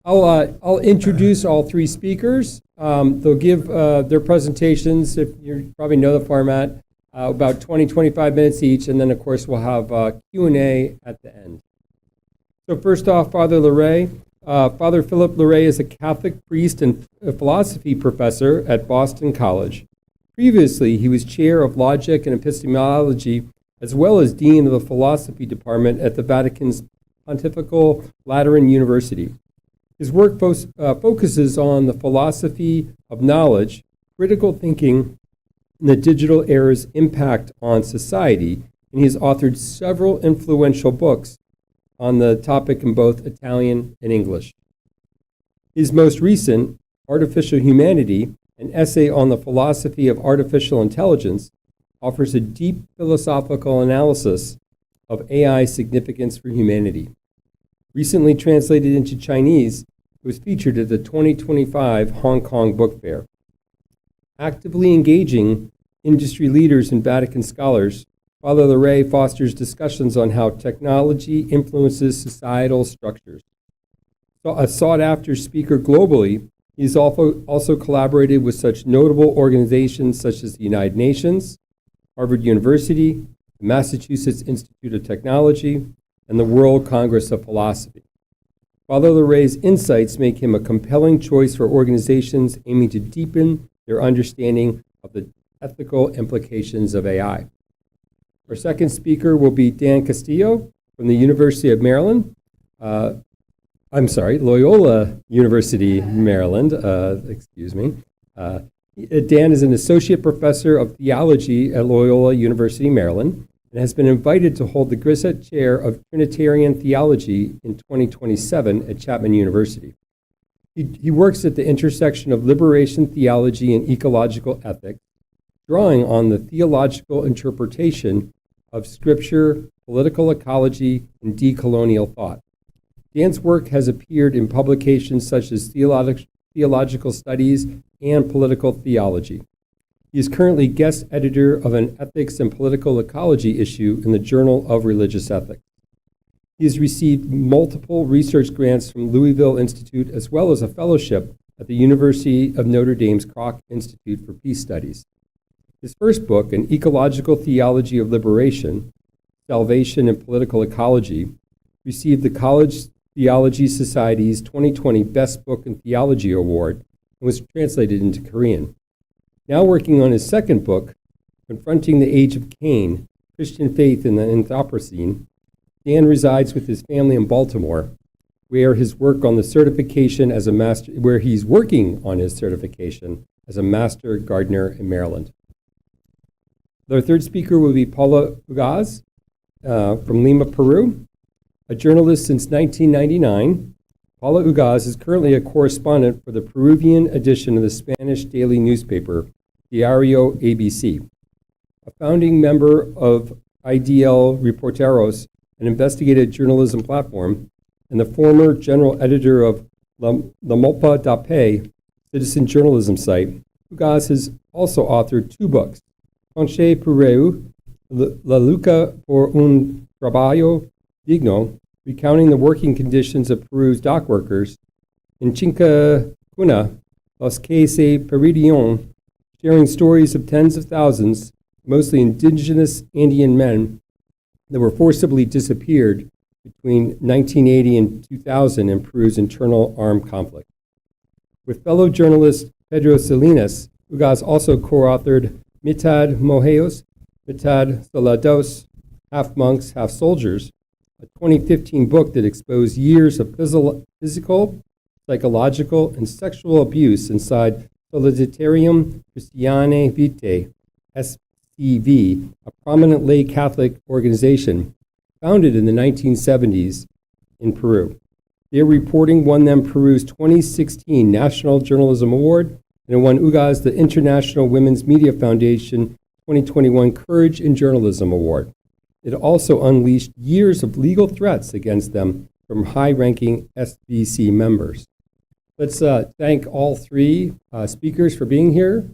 I'll introduce all three speakers. They'll give their presentations, if you probably know the format, about 20, 25 minutes each, and then of course we'll have Q&A at the end. So first off, Father Larrey. Father Philip Larrey is a Catholic priest and a philosophy professor at Boston College. Previously, he was chair of logic and epistemology, as well as dean of the philosophy department at the Vatican's Pontifical Lateran University. His work focuses on the philosophy of knowledge, critical thinking, and the digital era's impact on society, and he has authored several influential books on the topic in both Italian and English. His most recent, Artificial Humanity, an essay on the philosophy of artificial intelligence, offers a deep philosophical analysis of AI's significance for humanity. Recently translated into Chinese, it was featured at the 2025 Hong Kong Book Fair. Actively engaging industry leaders and Vatican scholars, Father Larrey fosters discussions on how technology influences societal structures. A sought-after speaker globally, he's also collaborated with such notable organizations such as the United Nations, Harvard University, the Massachusetts Institute of Technology, and the World Congress of Philosophy. Father Larrey's insights make him a compelling choice for organizations aiming to deepen their understanding of the ethical implications of AI. Our second speaker will be Dan Castillo from the University of Maryland. Loyola University, Maryland, Dan is an associate professor of theology at Loyola University, Maryland, and has been invited to hold the Grissett Chair of Trinitarian Theology in 2027 at Chapman University. He works at the intersection of liberation theology and ecological ethics, drawing on the theological interpretation of Scripture, political ecology, and decolonial thought. Dan's work has appeared in publications such as Theological Studies and Political Theology. He is currently guest editor of an ethics and political ecology issue in the Journal of Religious Ethics. He has received multiple research grants from Louisville Institute, as well as a fellowship at the University of Notre Dame's Kroc Institute for Peace Studies. His first book, An Ecological Theology of Liberation, Salvation and Political Ecology, received the College Theology Society's 2020 Best Book in Theology Award and was translated into Korean. Now working on his second book, Confronting the Age of Cain, Christian Faith in the Anthropocene, Dan resides with his family in Baltimore, where he's working on his certification as a master gardener in Maryland. The third speaker will be Paola Ugaz from Lima, Peru. A journalist since 1999, Paola Ugaz is currently a correspondent for the Peruvian edition of the Spanish daily newspaper, Diario ABC. A founding member of IDL Reporteros, an investigative journalism platform, and the former general editor of La Mopa Dape, citizen journalism site, Ugaz has also authored two books, Conche Pureu, La Lucha por un Trabajo Digno, recounting the working conditions of Peru's dock workers, and Chinca Cuna, Los que se perdieron, sharing stories of tens of thousands, mostly indigenous Andean men, that were forcibly disappeared between 1980 and 2000 in Peru's internal armed conflict. With fellow journalist Pedro Salinas, Ugaz also co-authored Mitad Mojeos, Mitad Soldados, Half Monks, Half Soldiers, a 2015 book that exposed years of physical, psychological, and sexual abuse inside Sodalitium Christianae Vitae, SCV, a prominent lay Catholic organization founded in the 1970s in Peru. Their reporting won them Peru's 2016 National Journalism Award, and it won Ugaz the International Women's Media Foundation 2021 Courage in Journalism Award. It also unleashed years of legal threats against them from high-ranking SBC members. Let's thank all three speakers for being here.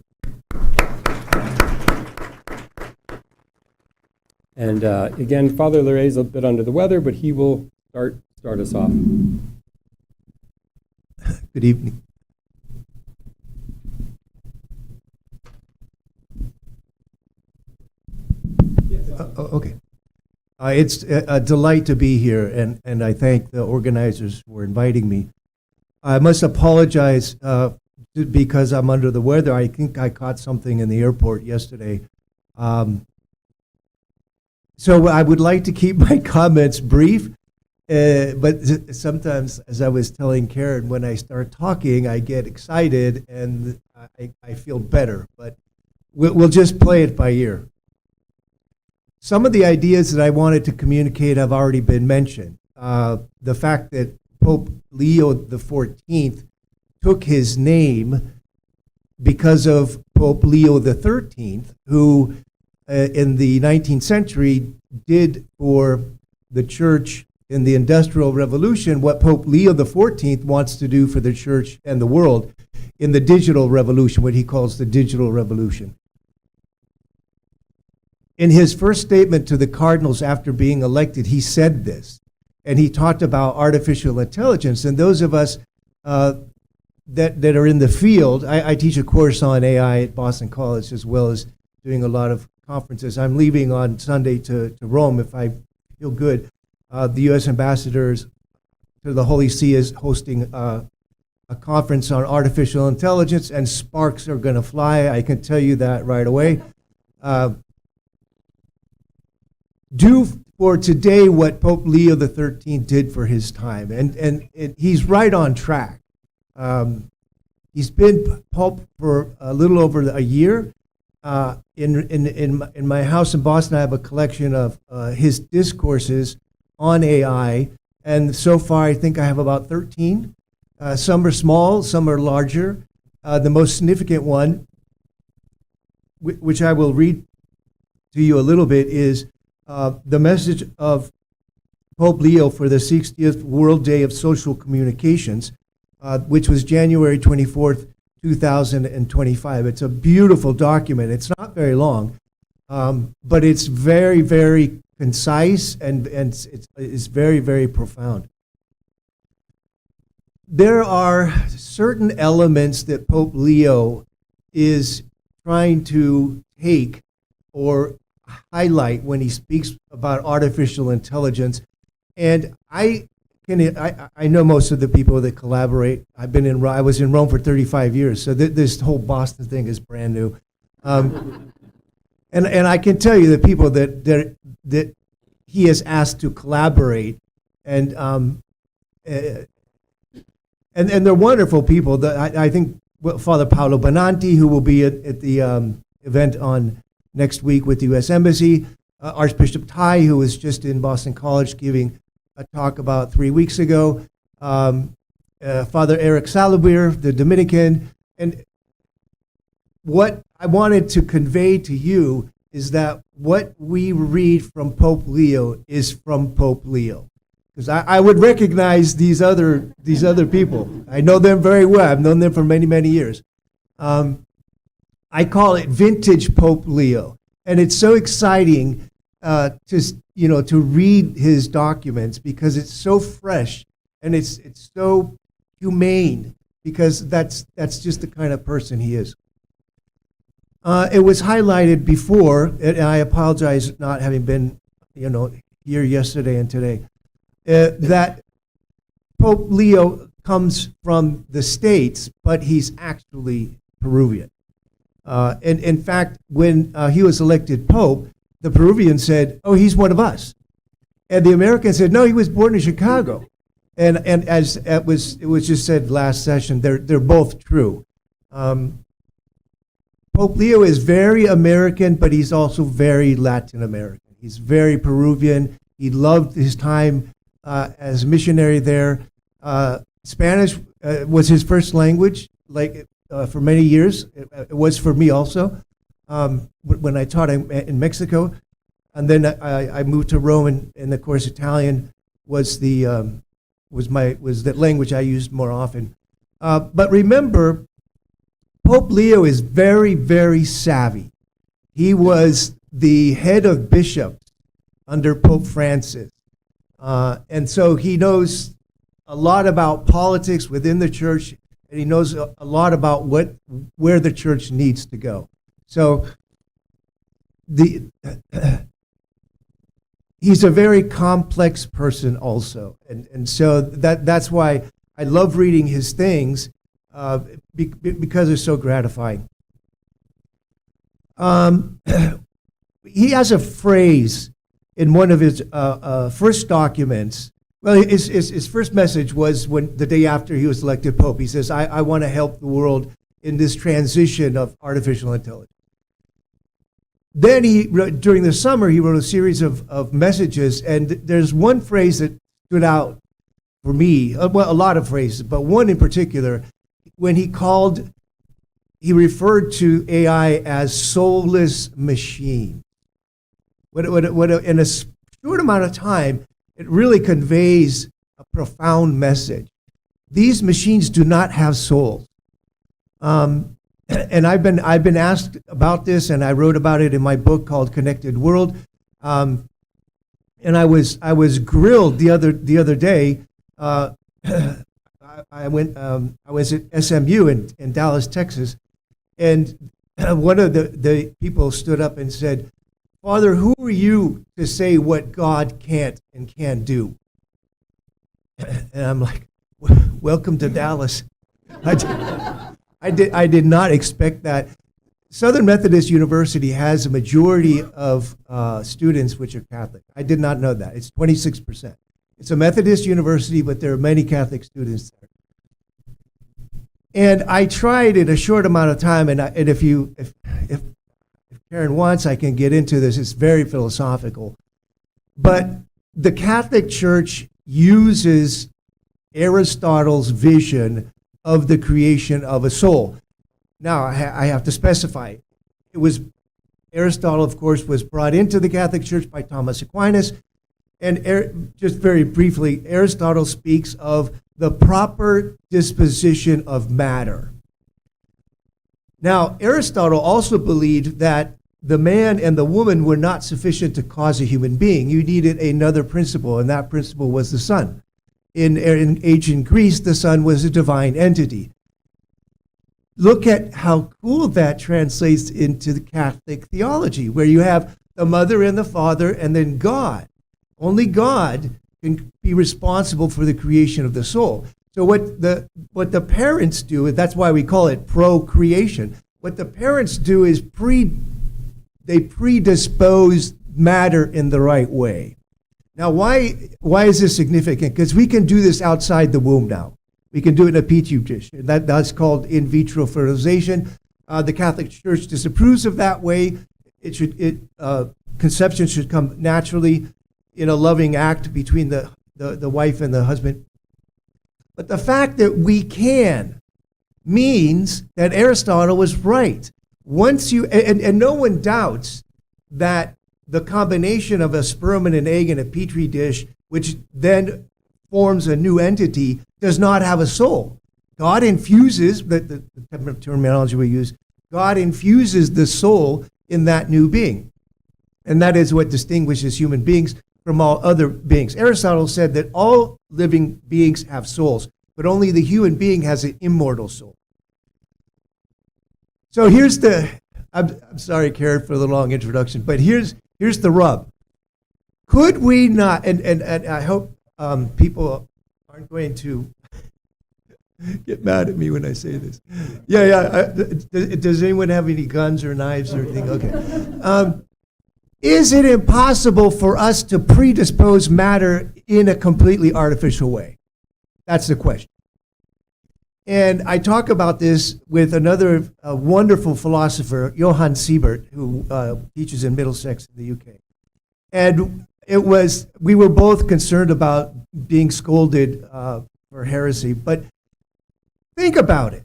And again, Father Larrey is a bit under the weather, but he will start us off. Good evening. Okay. It's a delight to be here, and I thank the organizers for inviting me. I must apologize because I'm under the weather. I think I caught something in the airport yesterday. So I would like to keep my comments brief, but sometimes, as I was telling Karen, when I start talking, I get excited and I feel better, but we'll just play it by ear. Some of the ideas that I wanted to communicate have already been mentioned. The fact that Pope Leo XIV took his name because of Pope Leo XIII, who in the 19th century did for the church in the Industrial Revolution what Pope Leo XIV wants to do for the church and the world in the digital revolution, what he calls the digital revolution. In his first statement to the cardinals after being elected, he said this, and he talked about artificial intelligence. And those of us that are in the field, I teach a course on AI at Boston College as well as doing a lot of conferences. I'm leaving on Sunday to Rome if I feel good. The U.S. ambassadors to the Holy See is hosting a conference on artificial intelligence, and sparks are going to fly. I can tell you that right away. Do for today what Pope Leo XIII did for his time, and he's right on track. He's been Pope for a little over a year. In my house in Boston, I have a collection of his discourses on AI, and so far I think I have about 13. Some are small, some are larger. The most significant one, which I will read to you a little bit, is the message of Pope Leo for the 60th World Day of Social Communications, which was January 24th, 2025. It's a beautiful document. It's not very long, but it's very, very concise and it's very, very profound. There are certain elements that Pope Leo is trying to take or highlight when he speaks about artificial intelligence, and I know most of the people that collaborate. I was in Rome for 35 years, so this whole Boston thing is brand new, and I can tell you the people that he has asked to collaborate, and they're wonderful people. I think Father Paolo Bonanti, who will be at the event on next week with the U.S. Embassy, Archbishop Tai, who was just in Boston College giving a talk about 3 weeks ago, Father Eric Salabir, the Dominican. And what I wanted to convey to you is that what we read from Pope Leo is from Pope Leo. Because I would recognize these other people. I know them very well. I've known them for many, many years. I call it vintage Pope Leo, and it's so exciting to read his documents because it's so fresh and it's so humane, because that's just the kind of person he is. It was highlighted before, and I apologize not having been here yesterday and today, that Pope Leo comes from the States, but he's actually Peruvian. And in fact, when he was elected Pope, the Peruvians said, "Oh, he's one of us," and the Americans said, "No, he was born in Chicago." And as it was just said last session, they're both true. Pope Leo is very American, but he's also very Latin American. He's very Peruvian. He loved his time as a missionary there. Spanish was his first language, for many years. It was for me also when I taught in Mexico, and then I moved to Rome, and of course Italian was the language I used more often. But remember, Pope Leo is very, very savvy. He was the head of bishops under Pope Francis, and so he knows a lot about politics within the church. and he knows a lot about where the church needs to go. So he's a very complex person also, and so that's why I love reading his things, because they're so gratifying. He has a phrase in one of his first documents. Well, his first message was the day after he was elected Pope. He says, I want to help the world in this transition of artificial intelligence. Then during the summer, he wrote a series of messages, and there's one phrase that stood out for me, well, a lot of phrases, but one in particular, when he referred to AI as soulless machine. In a short amount of time, it really conveys a profound message. These machines do not have souls. And I've been asked about this, and I wrote about it in my book called Connected World. And I was grilled the other day. I was at SMU in Dallas, Texas, and one of the people stood up and said, "Father, who are you to say what God can't and can do?" And I'm like, "Welcome to Dallas." I did not expect that. Southern Methodist University has a majority of students which are Catholic. I did not know that. It's 26%. It's a Methodist university, but there are many Catholic students there. And I tried in a short amount of time, and if Karen wants, I can get into this. It's very philosophical. But the Catholic Church uses Aristotle's vision of the creation of a soul. Now, I have to specify. Aristotle, of course, was brought into the Catholic Church by Thomas Aquinas. And just very briefly, Aristotle speaks of the proper disposition of matter. Now, Aristotle also believed that the man and the woman were not sufficient to cause a human being. You needed another principle, and that principle was the sun. In ancient Greece, the sun was a divine entity. Look at how cool that translates into the Catholic theology, where you have the mother and the father, and then God. Only God can be responsible for the creation of the soul. So what the parents do, and that's why we call it procreation, what the parents do is they predispose matter in the right way. Now, why is this significant? Because we can do this outside the womb now. We can do it in a petri dish. That's called in vitro fertilization. The Catholic Church disapproves of that way. Conception should come naturally in a loving act between the wife and the husband. But the fact that we can means that Aristotle was right. Once you, and no one doubts that the combination of a sperm and an egg in a petri dish, which then forms a new entity, does not have a soul. God infuses, the terminology we use, God infuses the soul in that new being. And that is what distinguishes human beings from all other beings. Aristotle said that all living beings have souls, but only the human being has an immortal soul. So here's I'm sorry, Karen, for the long introduction, but here's the rub. Could we not, and I hope people aren't going to get mad at me when I say this. Does anyone have any guns or knives or anything? Okay. Is it impossible for us to predispose matter in a completely artificial way? That's the question. And I talk about this with another wonderful philosopher, Johann Siebert, who teaches in Middlesex in the UK. And we were both concerned about being scolded for heresy, but think about it.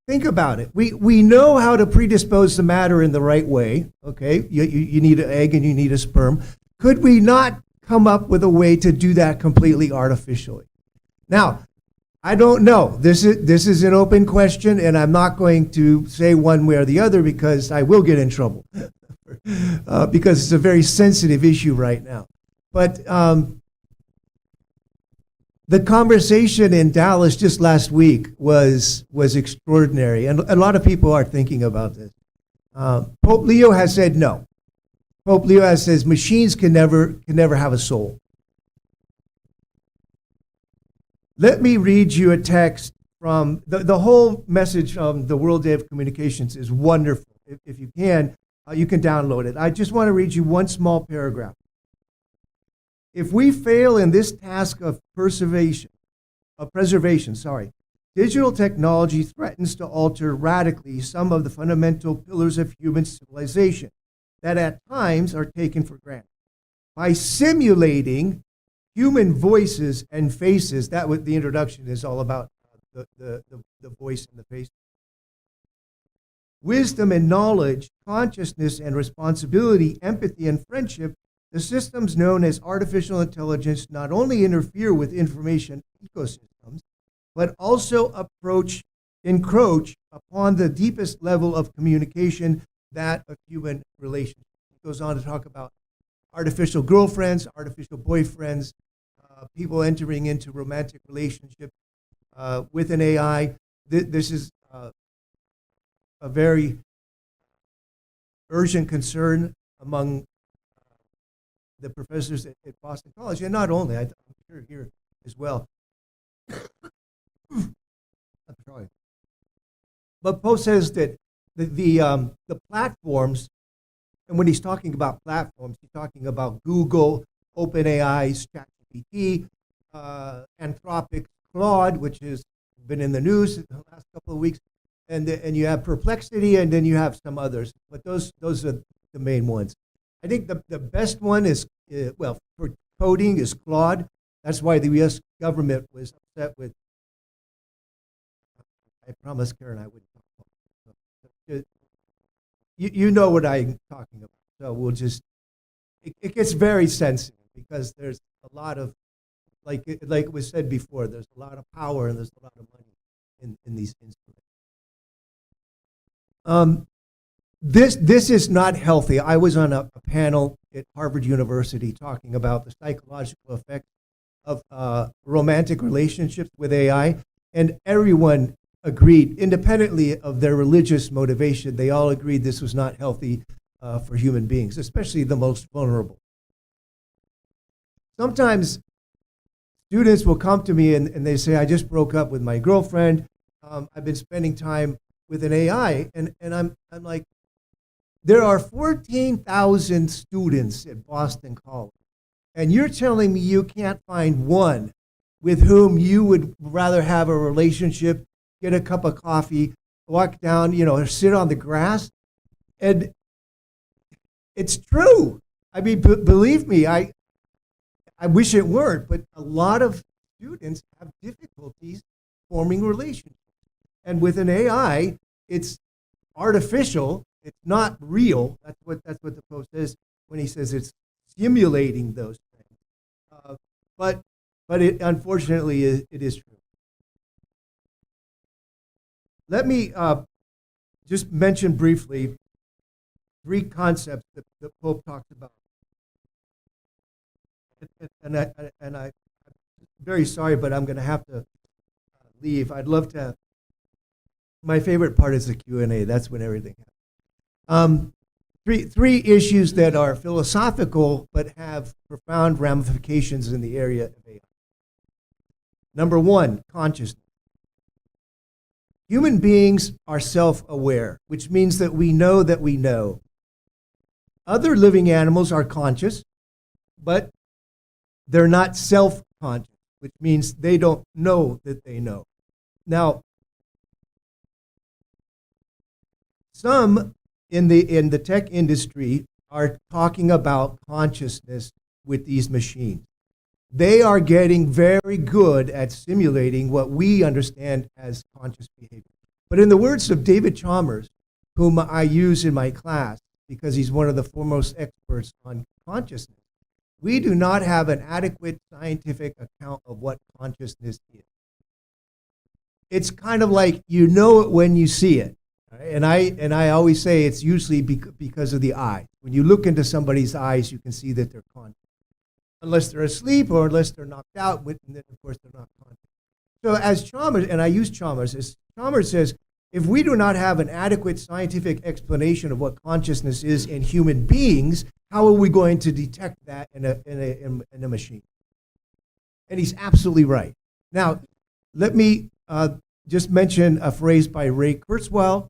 Think about it. We know how to predispose the matter in the right way, okay? You need an egg and you need a sperm. Could we not come up with a way to do that completely artificially? Now, I don't know. This is an open question, and I'm not going to say one way or the other because I will get in trouble because it's a very sensitive issue right now. But the The conversation in Dallas just last week was extraordinary, and a lot of people are thinking about this. Pope Leo has said no. Pope Leo has says machines can never have a soul. Let me read you a text from the whole message of the World Day of Communications is wonderful. If you can download it. I just want to read you one small paragraph. If we fail in this task of preservation, digital technology threatens to alter radically some of the fundamental pillars of human civilization that at times are taken for granted. By simulating human voices and faces, that what the introduction is all about, the voice and the face. Wisdom and knowledge, consciousness and responsibility, empathy and friendship, the systems known as artificial intelligence not only interfere with information ecosystems, but also encroach upon the deepest level of communication, that of human relations. It goes on to talk about artificial girlfriends, artificial boyfriends, people entering into romantic relationships with an AI. This is a very urgent concern among the professors at Boston College, and not only, I'm sure here as well. I'm sorry. But Poe says that the platforms, and when he's talking about platforms, he's talking about Google, OpenAI, ChatGPT, Anthropic, Claude, which has been in the news in the last couple of weeks, and you have Perplexity, and then you have some others. But those are the main ones. I think the best one is, for coding is Claude. That's why the U.S. government was upset with, I promised Karen I wouldn't talk about it. You know what I'm talking about. So we'll just, it gets very sensitive because there's a lot of, like it was said before, there's a lot of power and there's a lot of money in these instruments. This is not healthy. I was on a panel at Harvard University talking about the psychological effects of romantic relationships with AI, and everyone agreed, independently of their religious motivation, they all agreed this was not healthy for human beings, especially the most vulnerable. Sometimes students will come to me and they say, I just broke up with my girlfriend. I've been spending time with an AI, and I'm like, there are 14,000 students at Boston College, and you're telling me you can't find one with whom you would rather have a relationship, get a cup of coffee, walk down, or sit on the grass? And it's true. I mean, believe me, I wish it weren't, but a lot of students have difficulties forming relationships. And with an AI, it's artificial. It's not real. That's what the post says when he says it's simulating those things. But it unfortunately it is true. Let me just mention briefly 3 concepts that the Pope talked about. And I'm very sorry, but I'm going to have to leave. I'd love to. My favorite part is the Q&A. That's when everything happens. Three issues that are philosophical but have profound ramifications in the area of AI. Number 1, consciousness. Human beings are self-aware, which means that we know that we know. Other living animals are conscious, but they're not self-conscious, which means they don't know that they know. Now, some in the tech industry are talking about consciousness with these machines. They are getting very good at simulating what we understand as conscious behavior. But in the words of David Chalmers, whom I use in my class because he's one of the foremost experts on consciousness, we do not have an adequate scientific account of what consciousness is. It's kind of like you know it when you see it. And I always say it's usually because of the eye. When you look into somebody's eyes, you can see that they're conscious. unless they're asleep or unless they're knocked out, and then of course they're not conscious. So as Chalmers, and I use Chalmers, as Chalmers says, if we do not have an adequate scientific explanation of what consciousness is in human beings, how are we going to detect that in a machine? And he's absolutely right. Now, let me just mention a phrase by Ray Kurzweil,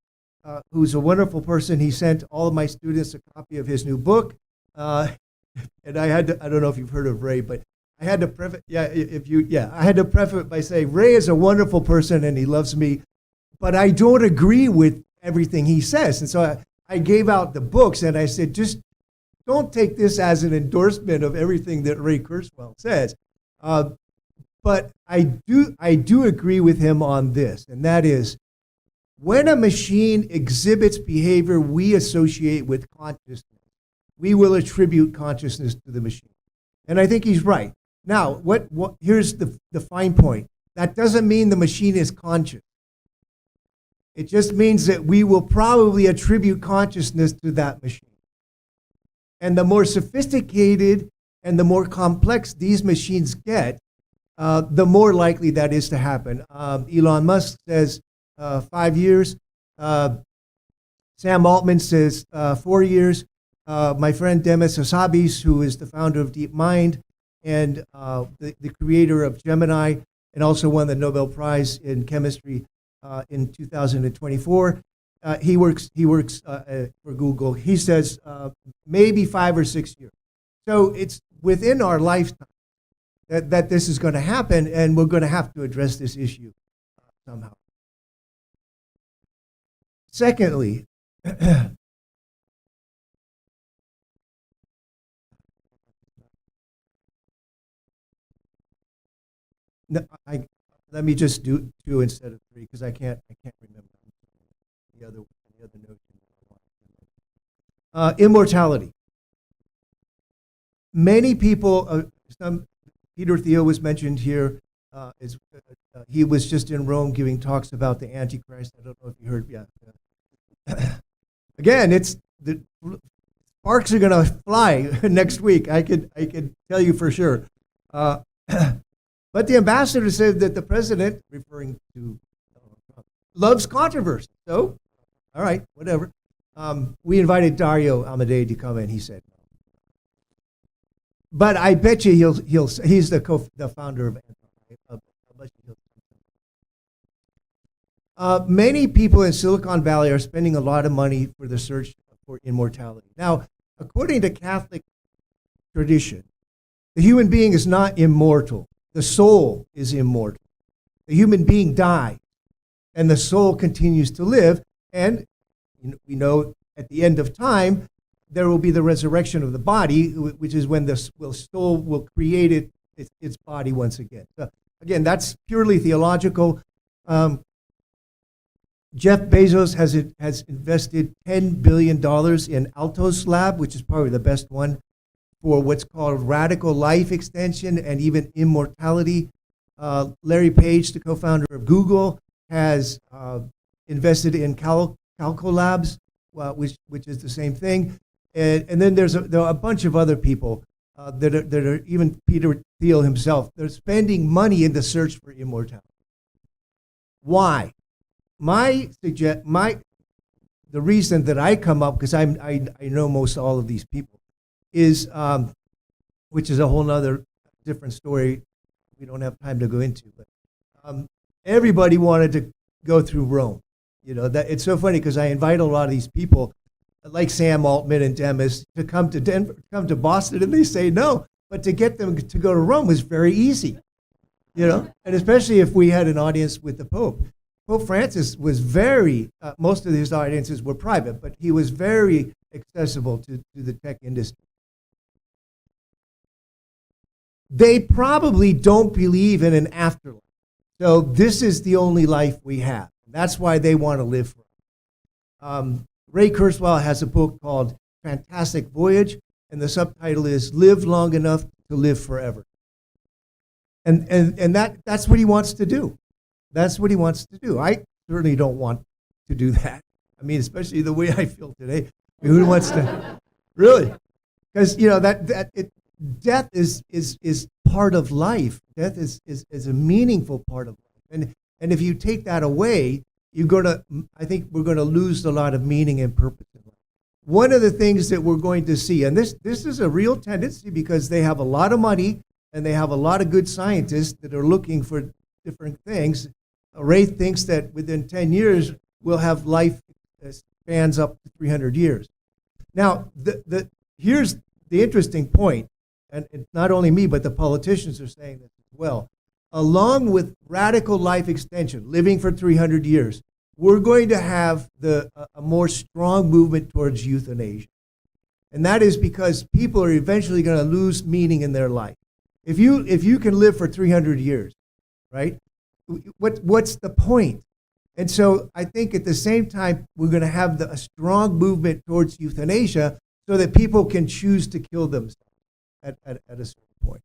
who's a wonderful person. He sent all of my students a copy of his new book. And I don't know if you've heard of Ray, but I had to preface, I had to preface it by saying, Ray is a wonderful person and he loves me, but I don't agree with everything he says. And so I gave out the books and I said, just don't take this as an endorsement of everything that Ray Kurzweil says. But I do agree with him on this, and that is, when a machine exhibits behavior we associate with consciousness, we will attribute consciousness to the machine. And I think he's right. Now, here's the fine point. That doesn't mean the machine is conscious. It just means that we will probably attribute consciousness to that machine. And the more sophisticated and the more complex these machines get, the more likely that is to happen. Elon Musk says 5 years. Sam Altman says 4 years. My friend Demis Hassabis, who is the founder of DeepMind and the creator of Gemini, and also won the Nobel Prize in chemistry in 2024. He works for Google. He says maybe 5 or 6 years. So it's within our lifetime that this is going to happen, and we're going to have to address this issue somehow. Secondly, let me just do 2 instead of 3 because I can't remember the other notion. Immortality. Many people, Peter Thiel was mentioned here. He was just in Rome giving talks about the Antichrist. I don't know if you heard. Yeah. Again, the sparks are going to fly next week. I could tell you for sure. But the ambassador said that the president, referring to Trump, loves controversy. So, all right, whatever. We invited Dario Amadei to come in. He said no. But I bet you he's the founder of many people in Silicon Valley are spending a lot of money for the search for immortality. Now, according to Catholic tradition, the human being is not immortal. The soul is immortal. The human being dies, and the soul continues to live. And we know at the end of time, there will be the resurrection of the body, which is when the soul will create its body once again. So again, that's purely theological. Jeff Bezos has invested $10 billion in Altos Lab, which is probably the best one, for what's called radical life extension and even immortality. Larry Page, the co-founder of Google, has invested in Calco Labs, which is the same thing. And then there are a bunch of other people that are even Peter Thiel himself. They're spending money in the search for immortality. Why? The reason that I come up, because I know most all of these people, is which is a whole nother different story we don't have time to go into. But everybody wanted to go through Rome. That it's so funny because I invite a lot of these people, like Sam Altman and Demis, to come to Denver, come to Boston, and they say no. But to get them to go to Rome was very easy, and especially if we had an audience with the Pope. Pope Francis was very, most of his audiences were private, but he was very accessible to the tech industry. They probably don't believe in an afterlife. So this is the only life we have. That's why they want to live forever. Ray Kurzweil has a book called Fantastic Voyage, and the subtitle is Live Long Enough to Live Forever. And that's what he wants to do. That's what he wants to do. I certainly don't want to do that. I mean, especially the way I feel today. I mean, who wants to? Really? Because, death is part of life. Death is a meaningful part of life. And if you take that away, I think we're going to lose a lot of meaning and purpose in life. One of the things that we're going to see, and this is a real tendency because they have a lot of money and they have a lot of good scientists that are looking for different things. Ray thinks that within 10 years, we'll have life that spans up to 300 years. Now, here's the interesting point, and not only me, but the politicians are saying this as well. Along with radical life extension, living for 300 years, we're going to have a more strong movement towards euthanasia. And that is because people are eventually going to lose meaning in their life. If you can live for 300 years, right, what's the point? And so I think at the same time, we're going to have a strong movement towards euthanasia so that people can choose to kill themselves at a certain point.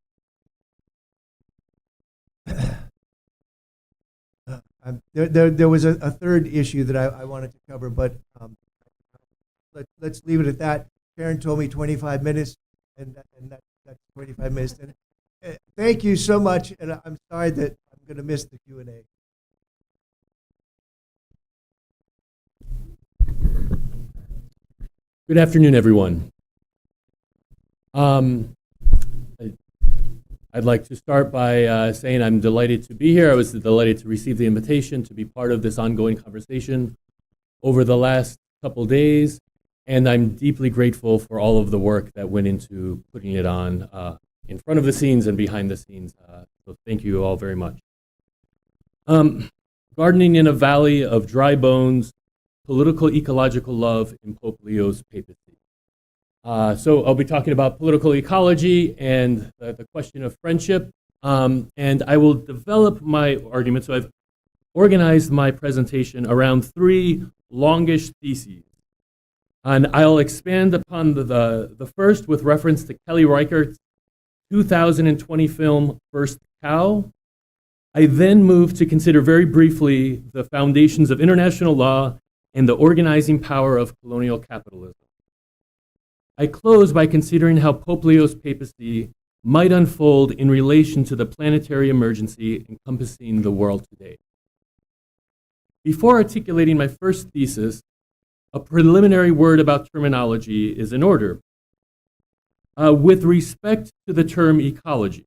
There was a third issue that I wanted to cover, but let's leave it at that. Karen told me 25 minutes, and that's 25 minutes. And thank you so much, and I'm sorry that I'm going to miss the Q&A. Good afternoon, everyone. I'd like to start by saying I'm delighted to be here. I was delighted to receive the invitation to be part of this ongoing conversation over the last couple days, and I'm deeply grateful for all of the work that went into putting it on in front of the scenes and behind the scenes. So thank you all very much. Gardening in a Valley of Dry Bones, Politico-Ecological Love in Pope Leo's Papacy. So I'll be talking about political ecology and the question of friendship, and I will develop my argument. So I've organized my presentation around three longish theses, and I'll expand upon the first with reference to Kelly Reichert's 2020 film, First Cow. I then move to consider very briefly the foundations of international law and the organizing power of colonial capitalism. I close by considering how Pope Leo's papacy might unfold in relation to the planetary emergency encompassing the world today. Before articulating my first thesis, a preliminary word about terminology is in order. With respect to the term ecology,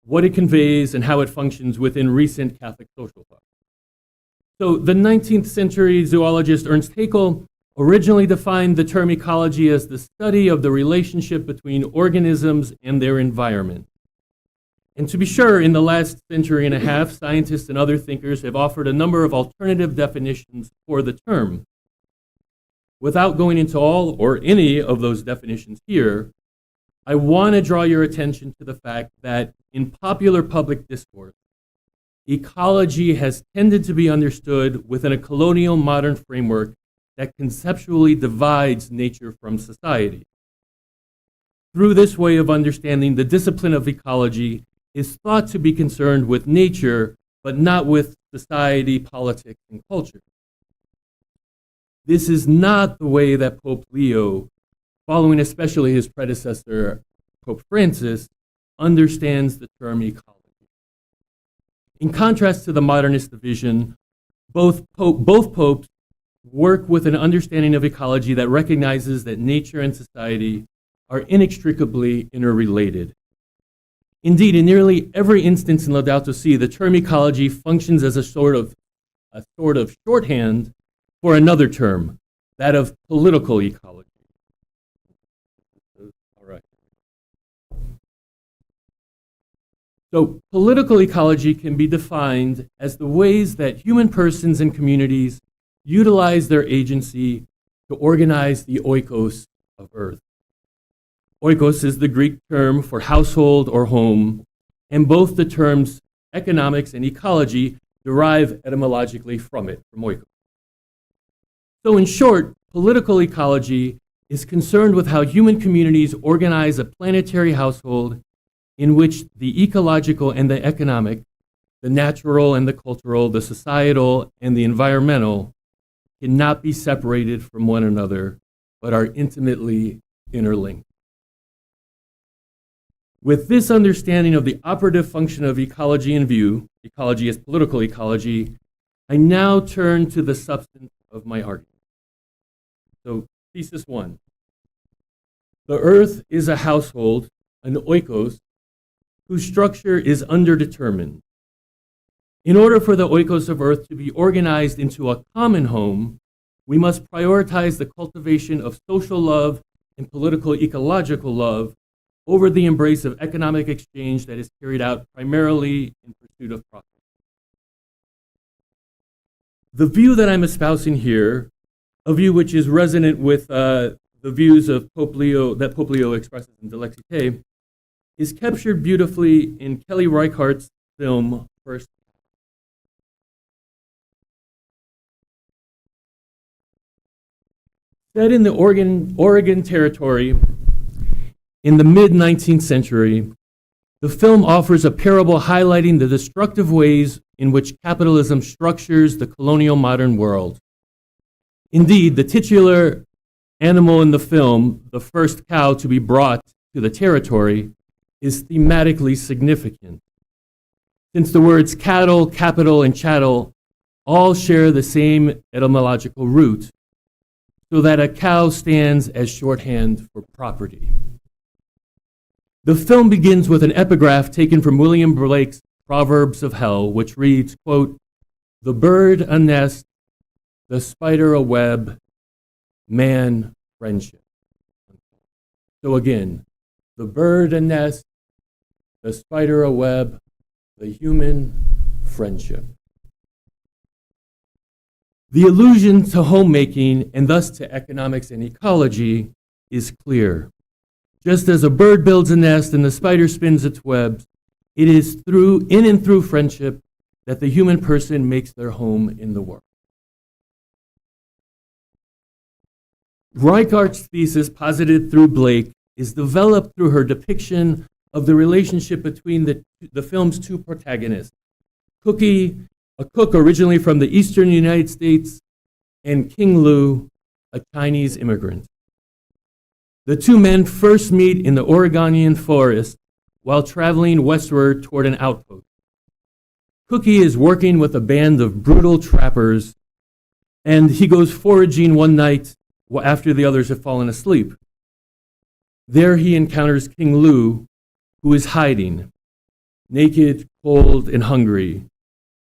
what it conveys and how it functions within recent Catholic social thought. So the 19th century zoologist Ernst Haeckel originally defined the term ecology as the study of the relationship between organisms and their environment. And to be sure, in the last century and a half, scientists and other thinkers have offered a number of alternative definitions for the term. Without going into all or any of those definitions here, I want to draw your attention to the fact that in popular public discourse, ecology has tended to be understood within a colonial modern framework that conceptually divides nature from society. Through this way of understanding, the discipline of ecology is thought to be concerned with nature, but not with society, politics, and culture. This is not the way that Pope Leo, following especially his predecessor, Pope Francis, understands the term ecology. In contrast to the modernist division, both popes work with an understanding of ecology that recognizes that nature and society are inextricably interrelated. Indeed, in nearly every instance in Laudato Si', the term ecology functions as a sort of shorthand for another term, that of political ecology. All right. So political ecology can be defined as the ways that human persons and communities utilize their agency to organize the oikos of Earth. Oikos is the Greek term for household or home, and both the terms economics and ecology derive etymologically from it, from oikos. So in short, political ecology is concerned with how human communities organize a planetary household in which the ecological and the economic, the natural and the cultural, the societal and the environmental cannot be separated from one another, but are intimately interlinked. With this understanding of the operative function of ecology in view, ecology as political ecology, I now turn to the substance of my argument. So, thesis one. The earth is a household, an oikos, whose structure is underdetermined. In order for the oikos of earth to be organized into a common home, we must prioritize the cultivation of social love and political ecological love over the embrace of economic exchange that is carried out primarily in pursuit of profit. The view that I'm espousing here, a view which is resonant with the views of Pope Leo that Pope Leo expresses in De Lexite, is captured beautifully in Kelly Reichardt's film First. Set in the Oregon Territory in the mid-19th century, the film offers a parable highlighting the destructive ways in which capitalism structures the colonial modern world. Indeed, the titular animal in the film, the first cow to be brought to the territory, is thematically significant, since the words cattle, capital, and chattel all share the same etymological root, so that a cow stands as shorthand for property. The film begins with an epigraph taken from William Blake's Proverbs of Hell, which reads, quote, "The bird a nest, the spider a web, man friendship." So again, the bird a nest, the spider a web, the human friendship. The allusion to homemaking and thus to economics and ecology is clear. Just as a bird builds a nest and the spider spins its webs, it is in and through friendship that the human person makes their home in the world. Reichardt's thesis, posited through Blake, is developed through her depiction of the relationship between the film's two protagonists, Cookie, a cook originally from the eastern United States, and King Lu, a Chinese immigrant. The two men first meet in the Oregonian forest while traveling westward toward an outpost. Cookie is working with a band of brutal trappers, and he goes foraging one night after the others have fallen asleep. There he encounters King Lu, who is hiding, naked, cold, and hungry.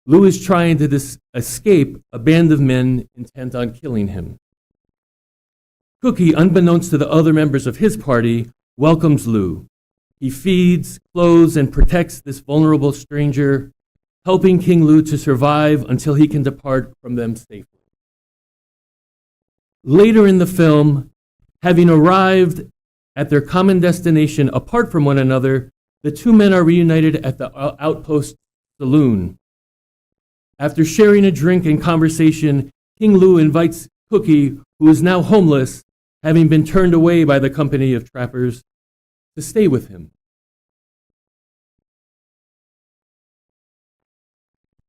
Lu is trying to escape a band of men intent on killing him. Cookie, unbeknownst to the other members of his party, welcomes Lu. He feeds, clothes, and protects this vulnerable stranger, helping King Lu to survive until he can depart from them safely. Later in the film, having arrived at their common destination apart from one another, the two men are reunited at the outpost saloon. After sharing a drink and conversation, King Lu invites Cookie, who is now homeless, having been turned away by the company of trappers, to stay with him.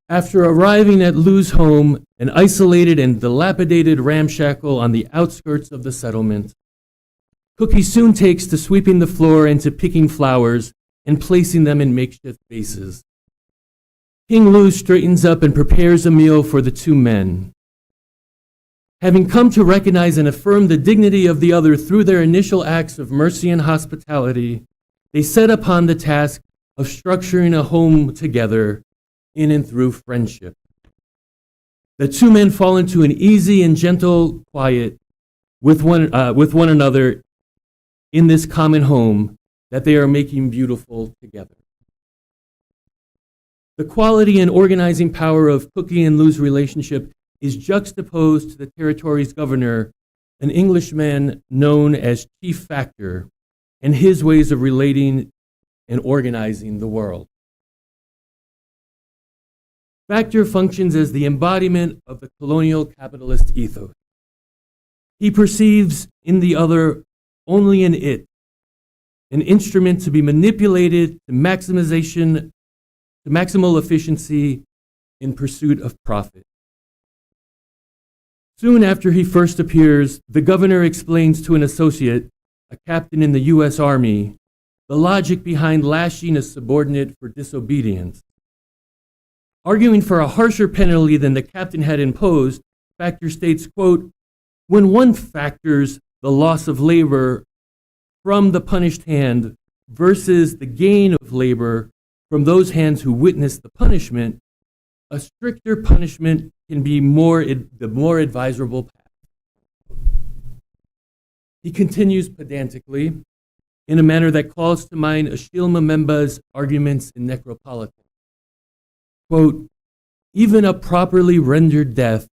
After arriving at Lu's home, an isolated and dilapidated ramshackle on the outskirts of the settlement, Cookie soon takes to sweeping the floor and to picking flowers and placing them in makeshift vases. King Lu straightens up and prepares a meal for the two men. Having come to recognize and affirm the dignity of the other through their initial acts of mercy and hospitality, they set upon the task of structuring a home together in and through friendship. The two men fall into an easy and gentle quiet with one another in this common home that they are making beautiful together. The quality and organizing power of Cookie and Lu's relationship is juxtaposed to the territory's governor, an Englishman known as Chief Factor, and his ways of relating and organizing the world. Factor functions as the embodiment of the colonial capitalist ethos. He perceives in the other only an it, an instrument to be manipulated to maximal efficiency in pursuit of profit. Soon after he first appears, the governor explains to an associate, a captain in the U.S. Army, the logic behind lashing a subordinate for disobedience. Arguing for a harsher penalty than the captain had imposed, Factor states, quote, when one factors the loss of labor from the punished hand versus the gain of labor from those hands who witnessed the punishment, a stricter punishment can be the more advisable path. He continues pedantically in a manner that calls to mind Achille Mbemba's arguments in Necropolitan. Quote, even a properly rendered death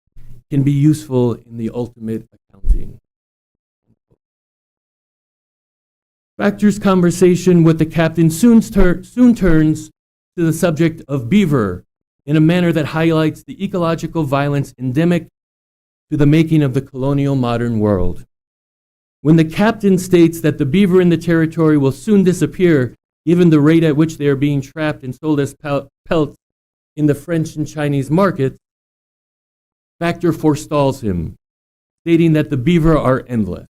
can be useful in the ultimate accounting. Factor's conversation with the captain soon turns to the subject of beaver in a manner that highlights the ecological violence endemic to the making of the colonial modern world. When the captain states that the beaver in the territory will soon disappear, given the rate at which they are being trapped and sold as pelts in the French and Chinese markets, Factor forestalls him, stating that the beaver are endless.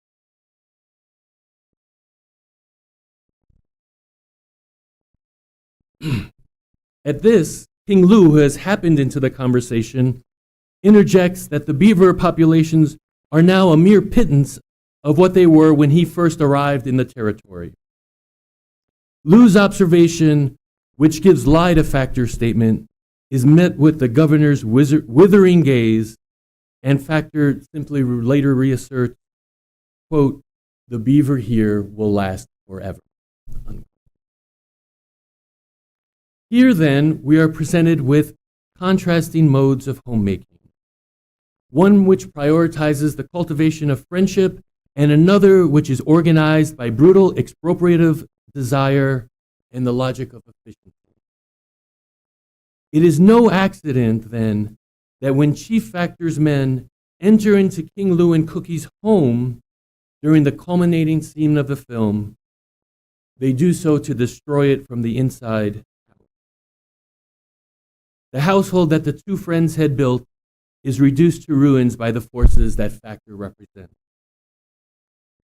At this, King Lu, who has happened into the conversation, interjects that the beaver populations are now a mere pittance of what they were when he first arrived in the territory. Lu's observation, which gives lie to Factor's statement, is met with the governor's withering gaze, and Factor simply later reasserts, quote, the beaver here will last forever. Here then, we are presented with contrasting modes of homemaking. One which prioritizes the cultivation of friendship, and another which is organized by brutal expropriative desire and the logic of efficiency. It is no accident, then, that when Chief Factor's men enter into King Lu and Cookie's home during the culminating scene of the film, they do so to destroy it from the inside out. The household that the two friends had built is reduced to ruins by the forces that Factor represents.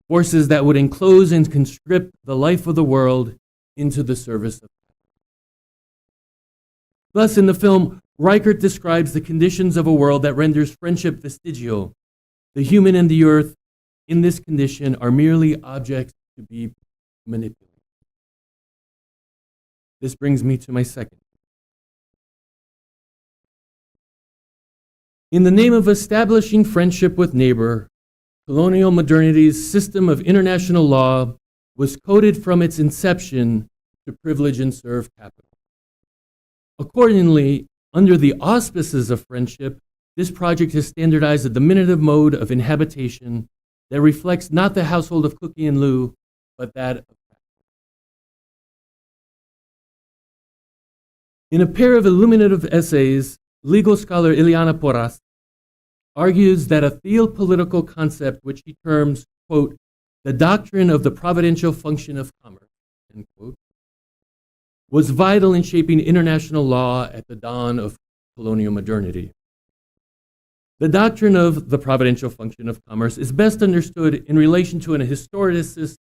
Forces that would enclose and conscript the life of the world into the service of God. Thus, in the film, Reichert describes the conditions of a world that renders friendship vestigial. The human and the earth in this condition are merely objects to be manipulated. This brings me to my second. In the name of establishing friendship with neighbor, colonial modernity's system of international law was coded from its inception to privilege and serve capital. Accordingly, under the auspices of friendship, this project has standardized a diminutive mode of inhabitation that reflects not the household of Cookie and Lou, but that of Factor. In a pair of illuminative essays, legal scholar Ileana Porras argues that a theopolitical concept which he terms, quote, the doctrine of the providential function of commerce, end quote, was vital in shaping international law at the dawn of colonial modernity. The doctrine of the providential function of commerce is best understood in relation to an historicist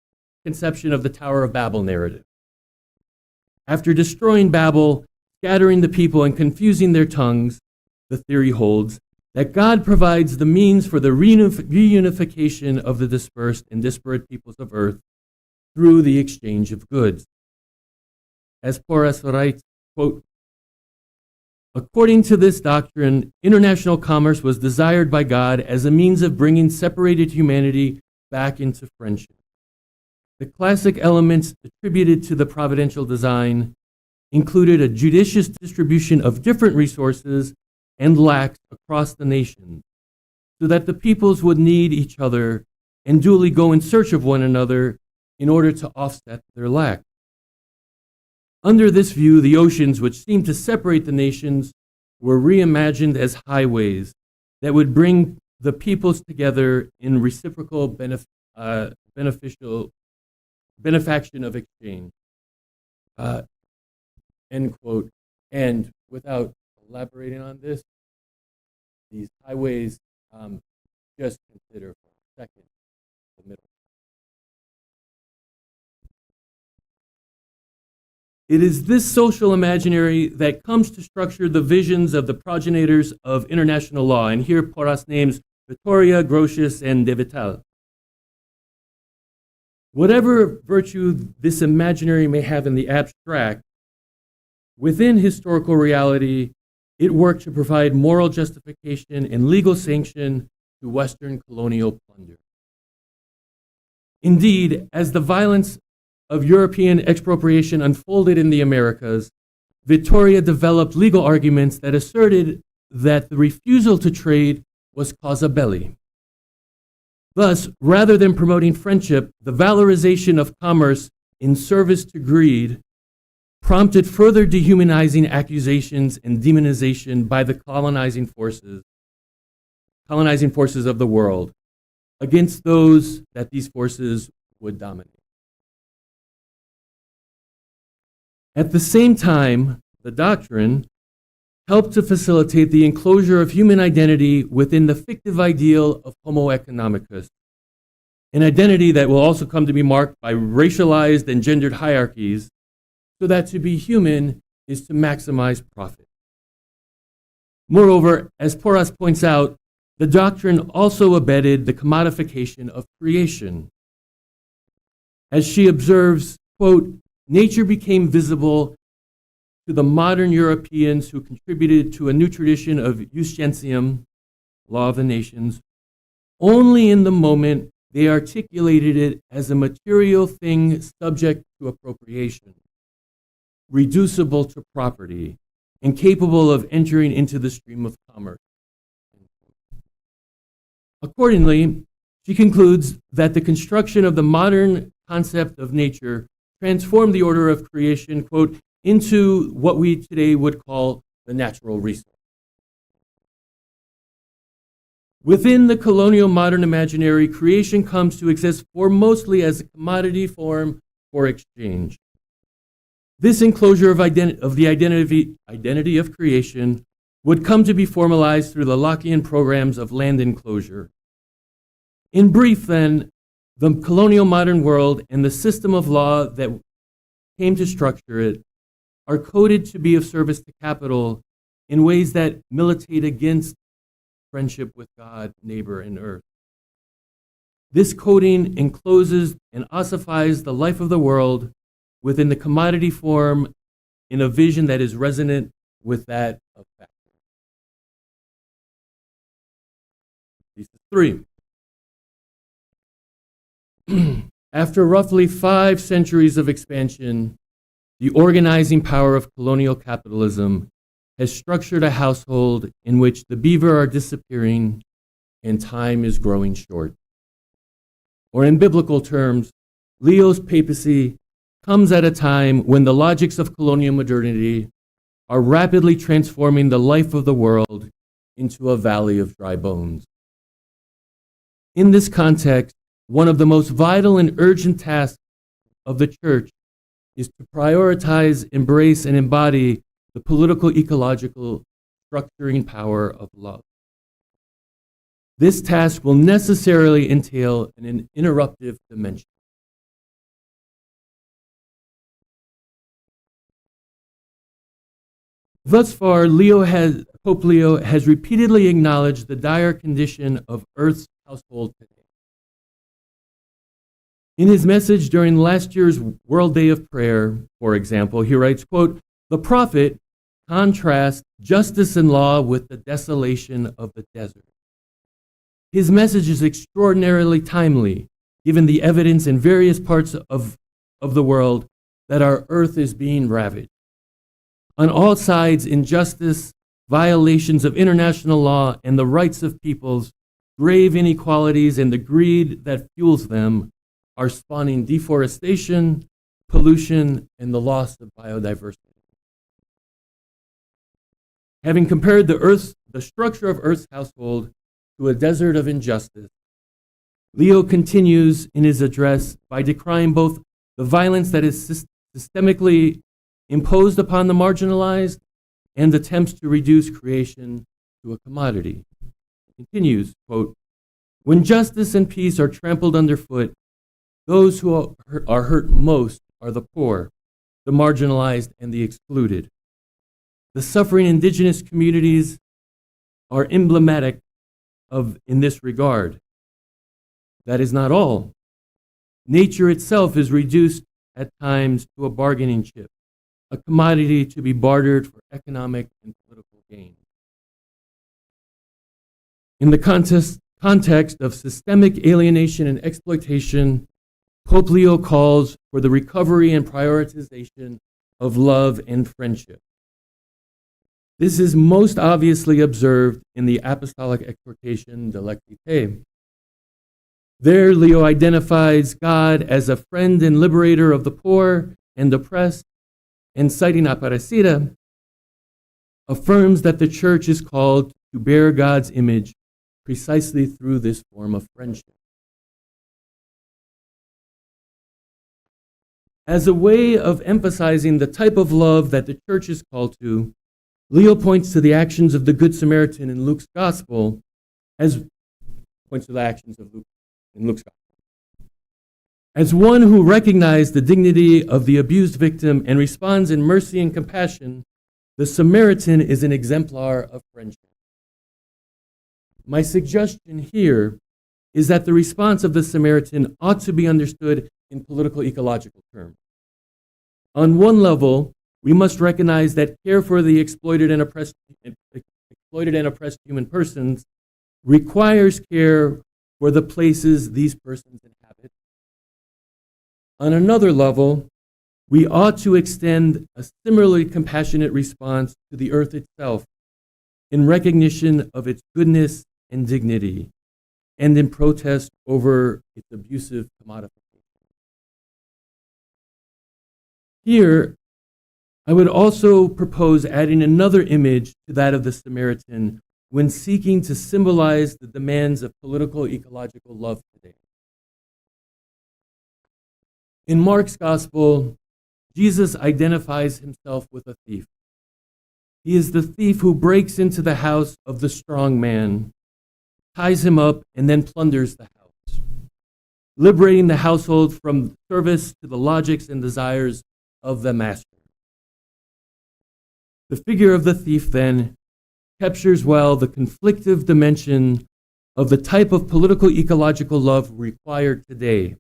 conception of the Tower of Babel narrative. After destroying Babel, scattering the people, and confusing their tongues, the theory holds that God provides the means for the reunification of the dispersed and disparate peoples of earth through the exchange of goods. As Porras writes, quote, according to this doctrine, international commerce was desired by God as a means of bringing separated humanity back into friendship. The classic elements attributed to the providential design included a judicious distribution of different resources and lacks across the nation, so that the peoples would need each other and duly go in search of one another in order to offset their lack. Under this view, the oceans, which seemed to separate the nations, were reimagined as highways that would bring the peoples together in reciprocal benefaction of exchange. End quote. And without elaborating on this, these highways, just consider for a second the middle. It is this social imaginary that comes to structure the visions of the progenitors of international law, and here Porras names Vittoria, Grotius, and de Vital. Whatever virtue this imaginary may have in the abstract, within historical reality, it worked to provide moral justification and legal sanction to Western colonial plunder. Indeed, as the violence of European expropriation unfolded in the Americas, Vittoria developed legal arguments that asserted that the refusal to trade was causa belli. Thus, rather than promoting friendship, the valorization of commerce in service to greed prompted further dehumanizing accusations and demonization by the colonizing forces of the world against those that these forces would dominate. At the same time, the doctrine helped to facilitate the enclosure of human identity within the fictive ideal of Homo economicus, an identity that will also come to be marked by racialized and gendered hierarchies, so that to be human is to maximize profit. Moreover, as Porras points out, the doctrine also abetted the commodification of creation. As she observes, quote, nature became visible to the modern Europeans who contributed to a new tradition of jus gentium, law of the nations, only in the moment they articulated it as a material thing subject to appropriation, reducible to property, and capable of entering into the stream of commerce. Accordingly, she concludes that the construction of the modern concept of nature transformed the order of creation, quote, into what we today would call the natural resource. Within the colonial modern imaginary, creation comes to exist mostly as a commodity form for exchange. This enclosure of the identity of creation would come to be formalized through the Lockean programs of land enclosure. In brief, then, the colonial modern world and the system of law that came to structure it are coded to be of service to capital in ways that militate against friendship with God, neighbor, and earth. This coding encloses and ossifies the life of the world within the commodity form in a vision that is resonant with that of fact. Thesis 3. After roughly 5 centuries of expansion, the organizing power of colonial capitalism has structured a household in which the beaver are disappearing and time is growing short. Or in biblical terms, Leo's papacy comes at a time when the logics of colonial modernity are rapidly transforming the life of the world into a valley of dry bones. In this context, one of the most vital and urgent tasks of the Church is to prioritize, embrace, and embody the political-ecological structuring power of love. This task will necessarily entail an interruptive dimension. Thus far, Pope Leo has repeatedly acknowledged the dire condition of Earth's household today. In his message during last year's World Day of Prayer, for example, he writes, quote, "The prophet contrasts justice and law with the desolation of the desert." His message is extraordinarily timely, given the evidence in various parts of the world that our earth is being ravaged. On all sides, injustice, violations of international law and the rights of peoples, grave inequalities, and the greed that fuels them are spawning deforestation, pollution, and the loss of biodiversity. Having compared the structure of Earth's household to a desert of injustice, Leo continues in his address by decrying both the violence that is systemically imposed upon the marginalized and attempts to reduce creation to a commodity. He continues, quote, "When justice and peace are trampled underfoot, those who are hurt most are the poor, the marginalized, and the excluded. The suffering indigenous communities are emblematic in this regard. That is not all. Nature itself is reduced at times to a bargaining chip, a commodity to be bartered for economic and political gain. In the context of systemic alienation and exploitation, Pope Leo calls for the recovery and prioritization of love and friendship. This is most obviously observed in the Apostolic Exhortation Delectite. There, Leo identifies God as a friend and liberator of the poor and oppressed, and citing Aparecida, affirms that the Church is called to bear God's image precisely through this form of friendship. As a way of emphasizing the type of love that the Church is called to, Leo points to the actions of the Good Samaritan in Luke's Gospel as one who recognized the dignity of the abused victim and responds in mercy and compassion. The Samaritan is an exemplar of friendship. My suggestion here is that the response of the Samaritan ought to be understood in political-ecological terms. On one level, we must recognize that care for the exploited and oppressed human persons requires care for the places these persons inhabit. On another level, we ought to extend a similarly compassionate response to the earth itself in recognition of its goodness and dignity, and in protest over its abusive commodification. Here, I would also propose adding another image to that of the Samaritan when seeking to symbolize the demands of political-ecological love today. In Mark's Gospel, Jesus identifies himself with a thief. He is the thief who breaks into the house of the strong man, ties him up, and then plunders the house, liberating the household from service to the logics and desires of the master. The figure of the thief, then, captures well the conflictive dimension of the type of political-ecological love required today.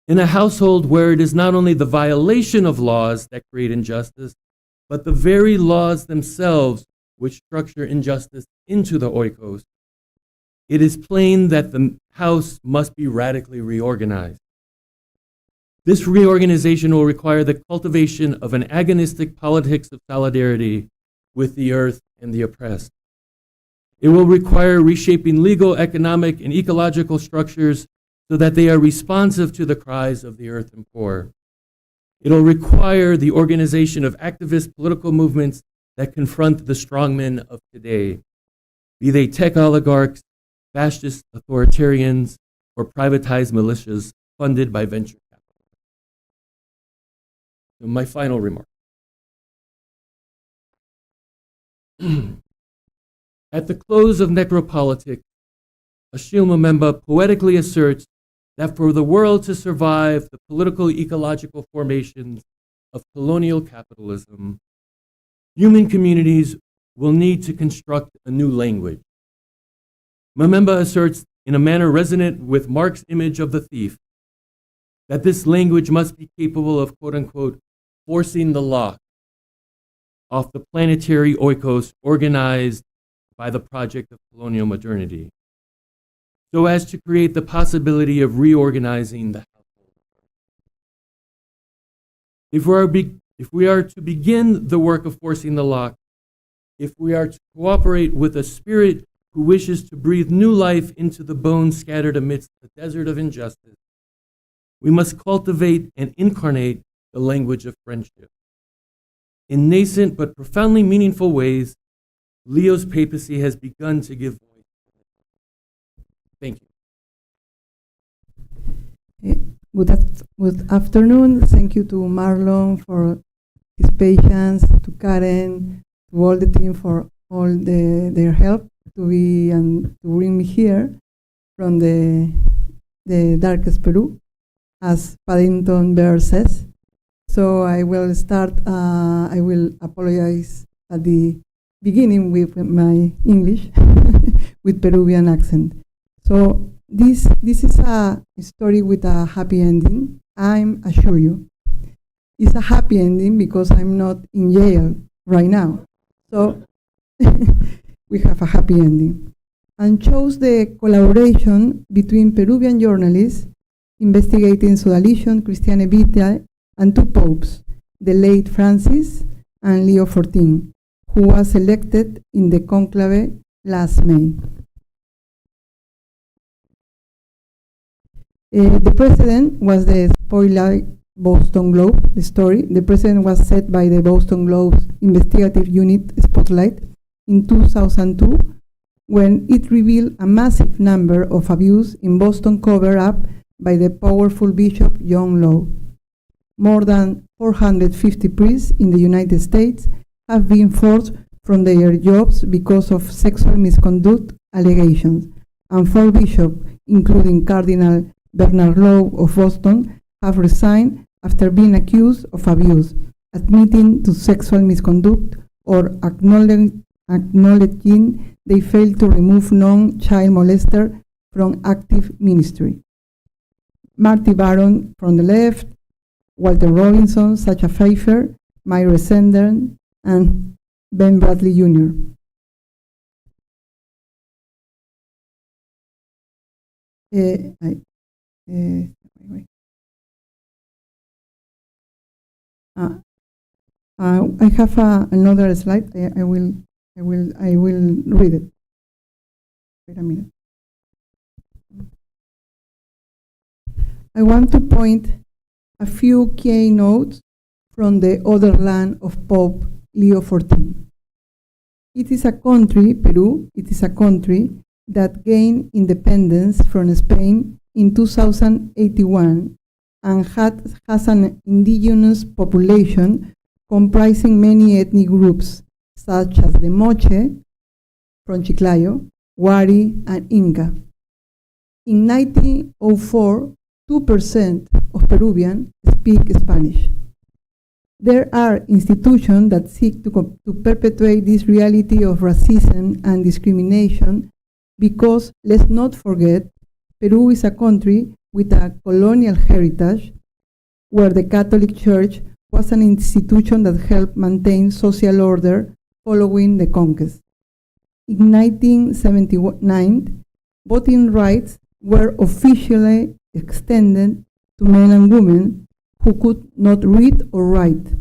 In a household where it is not only the violation of laws that create injustice, but the very laws themselves which structure injustice into the oikos, it is plain that the house must be radically reorganized. This reorganization will require the cultivation of an agonistic politics of solidarity with the earth and the oppressed. It will require reshaping legal, economic, and ecological structures so that they are responsive to the cries of the earth and poor. It will require the organization of activist political movements that confront the strongmen of today, be they tech oligarchs, fascist authoritarians, or privatized militias funded by venture capital. So my final remark. At the close of Necropolitics, Achille Mbemba poetically asserts that for the world to survive the political-ecological formations of colonial capitalism, human communities will need to construct a new language. Mbemba asserts, in a manner resonant with Marx's image of the thief, that this language must be capable of, quote-unquote, forcing the lock off the planetary oikos organized by the project of colonial modernity, so as to create the possibility of reorganizing the household. If we are to begin the work of forcing the lock, if we are to cooperate with a spirit who wishes to breathe new life into the bones scattered amidst the desert of injustice, we must cultivate and incarnate the language of friendship. In nascent but profoundly meaningful ways, Leo's papacy has begun to give voice. Thank you. Good afternoon. Thank you to Marlon for his patience, to Karen, to all the team for all their help to be and to bring me here from the darkest Peru, as Paddington Bear says. So I will start, I will apologize at the beginning with my English, with Peruvian accent. So this is a story with a happy ending, I assure you. It's a happy ending because I'm not in jail right now. So we have a happy ending. And shows the collaboration between Peruvian journalists investigating Sodalitium, Christiane Vitae, and two popes, the late Francis and Leo XIV, who was elected in the conclave last May. The president was the spoiler Boston Globe, the story. The president was set by the Boston Globe's investigative unit Spotlight in 2002, when it revealed a massive number of abuse in Boston covered up by the powerful Bishop John Law. More than 450 priests in the United States have been forced from their jobs because of sexual misconduct allegations, and 4 bishops, including Cardinal Bernard Law of Boston, have resigned after being accused of abuse, admitting to sexual misconduct, or acknowledging they failed to remove known child molester from active ministry. Marty Baron from the left, Walter Robinson, Sacha Pfeiffer, Myra Sender, and Ben Bradley Jr. I have another slide. I will read it. Wait a minute. I want to point a few key notes from the other land of Pope Leo XIV. It is a country, Peru, it is a country that gained independence from Spain in 2081 and has an indigenous population comprising many ethnic groups, such as the Moche from Chiclayo, Wari, and Inca. In 1904, 2% of Peruvians speak Spanish. There are institutions that seek to perpetuate this reality of racism and discrimination because, let's not forget, Peru is a country with a colonial heritage where the Catholic Church was an institution that helped maintain social order following the conquest. In 1979, voting rights were officially extended to men and women who could not read or write.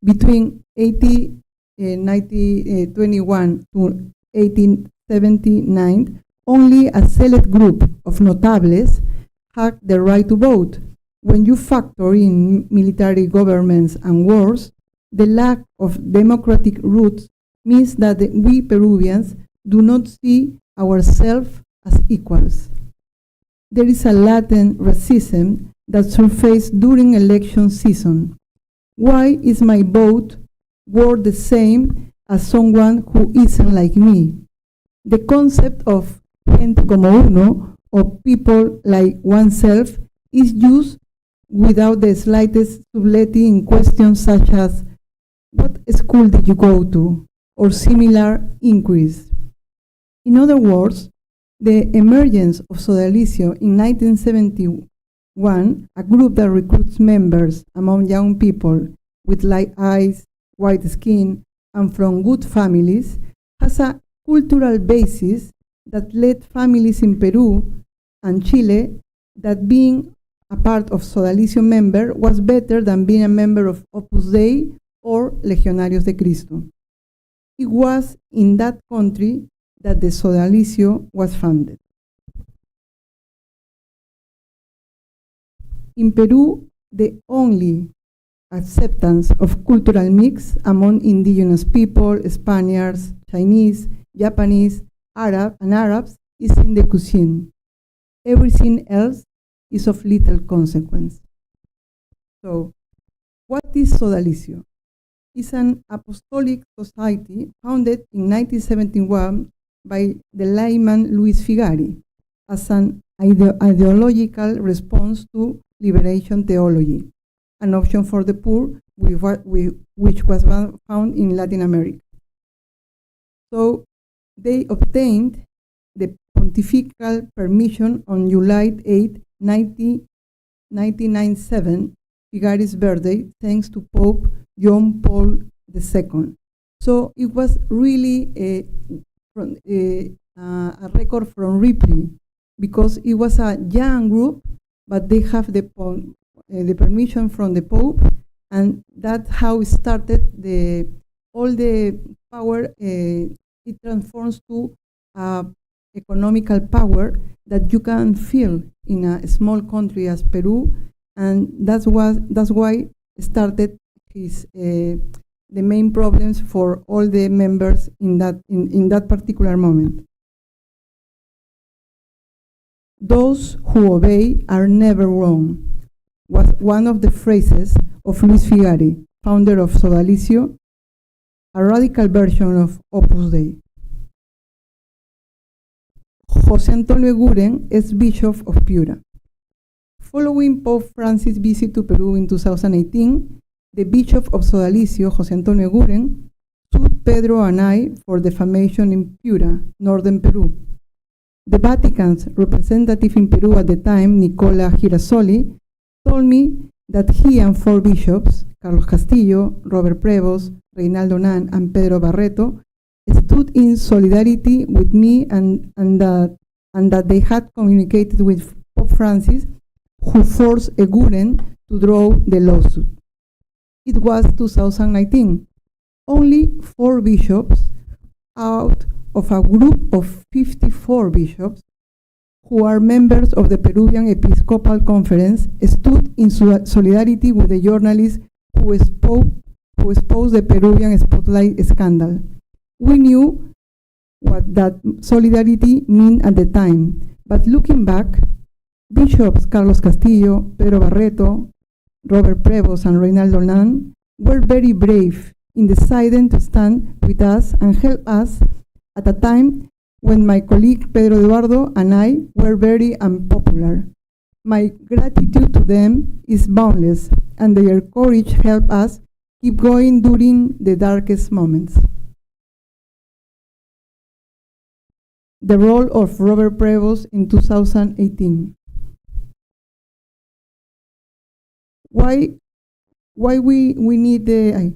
Between 1821 to 1879, only a select group of notables had the right to vote. When you factor in military governments and wars, the lack of democratic roots means that we Peruvians do not see ourselves as equals. There is a latent racism that surfaced during election season. Why is my vote worth the same as someone who isn't like me? The concept of gente como uno, or people like oneself, is used without the slightest subtlety in questions such as, what school did you go to? Or similar inquiries. In other words, the emergence of Sodalitium in 1971, a group that recruits members among young people with light eyes, white skin, and from good families, has a cultural basis that led families in Peru and Chile that being a part of Sodalitium member was better than being a member of Opus Dei or Legionarios de Cristo. It was in that country that the Sodalicio was founded. In Peru, the only acceptance of cultural mix among indigenous people, Spaniards, Chinese, Japanese, Arabs is in the cuisine. Everything else is of little consequence. So, what is Sodalicio? It's an apostolic society founded in 1971 by the layman Luis Figari as an ideological response to liberation theology. an option for the poor, which was found in Latin America. So they obtained the pontifical permission on July 8, 1997, Figari's birthday, thanks to Pope John Paul II. So it was really a record from Ripley, because it was a young group, but they have the permission from the Pope, and that's how it started. All the power, it transforms to economical power that you can feel in a small country as Peru, and that's why started his the main problems for all the members in that particular moment. Those who obey are never wrong was one of the phrases of Luis Figari, founder of Sodalitium, a radical version of Opus Dei. José Antonio Eguren is Bishop of Piura. Following Pope Francis' visit to Peru in 2018, the Bishop of Sodalicio, José Antonio Eguren, sued Pedro and I for defamation in Piura, northern Peru. The Vatican's representative in Peru at the time, Nicola Girasoli, told me that he and 4 bishops, Carlos Castillo, Robert Prevost, Reinaldo Nan, and Pedro Barreto, stood in solidarity with me, and that they had communicated with Pope Francis, who forced Eguren to draw the lawsuit. It was 2019. Only 4 bishops out of a group of 54 bishops who are members of the Peruvian Episcopal Conference stood in solidarity with the journalists who exposed the Peruvian Spotlight scandal. We knew what that solidarity meant at the time, but looking back, Bishops Carlos Castillo, Pedro Barreto, Robert Prevost, and Reinaldo Nan were very brave in deciding to stand with us and help us at a time when my colleague Pedro Eduardo and I were very unpopular. My gratitude to them is boundless, and their courage helped us keep going during the darkest moments. The role of Robert Prevost in 2018. Why we need the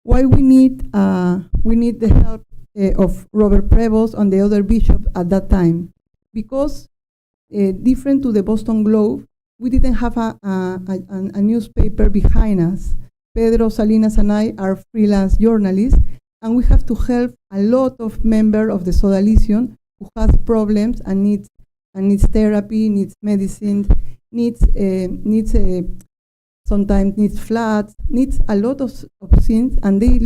why we need the help of Robert Prevost and the other bishops at that time, because different to the Boston Globe, we didn't have a newspaper behind us. Pedro Salinas and I are freelance journalists, and we have to help a lot of members of the Sodalitium who has problems and needs therapy, needs medicine, sometimes needs floods, needs a lot of things, and they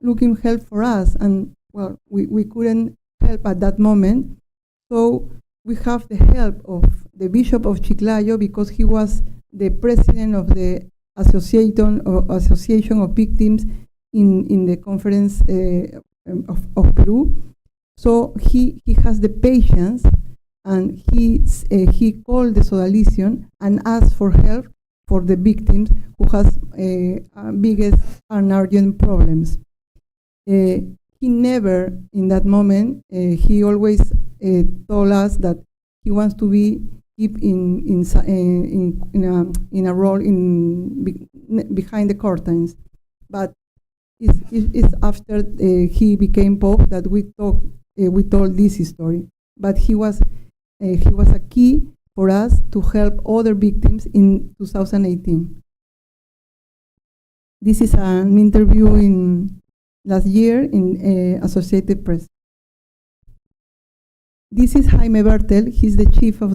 looking help for us, and well, we couldn't help at that moment. So we have the help of the Bishop of Chiclayo, because he was the president of the Association of Victims in the conference of Peru. So he has the patience, and he called the Sodalitium and asked for help for the victims who has biggest and urgent problems. He never, in that moment, he always told us that he wants to keep in a role behind the curtains, but it's after he became Pope that we told this story. But he was a key for us to help other victims in 2018. This is an interview in last year in Associated Press. This is Jaime Bertel. He's the chief of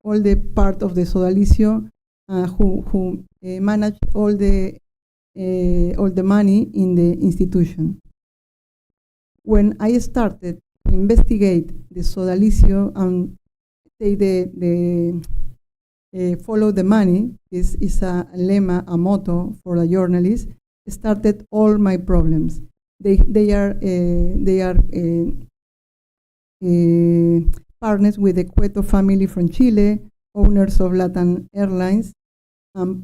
all the part of the Sodalicio, who managed all the money in the institution. When I started to investigate the Sodalicio and follow the money, is a lemma, a motto for a journalist, started all my problems. They are partners with the Cueto family from Chile, owners of Latin Airlines,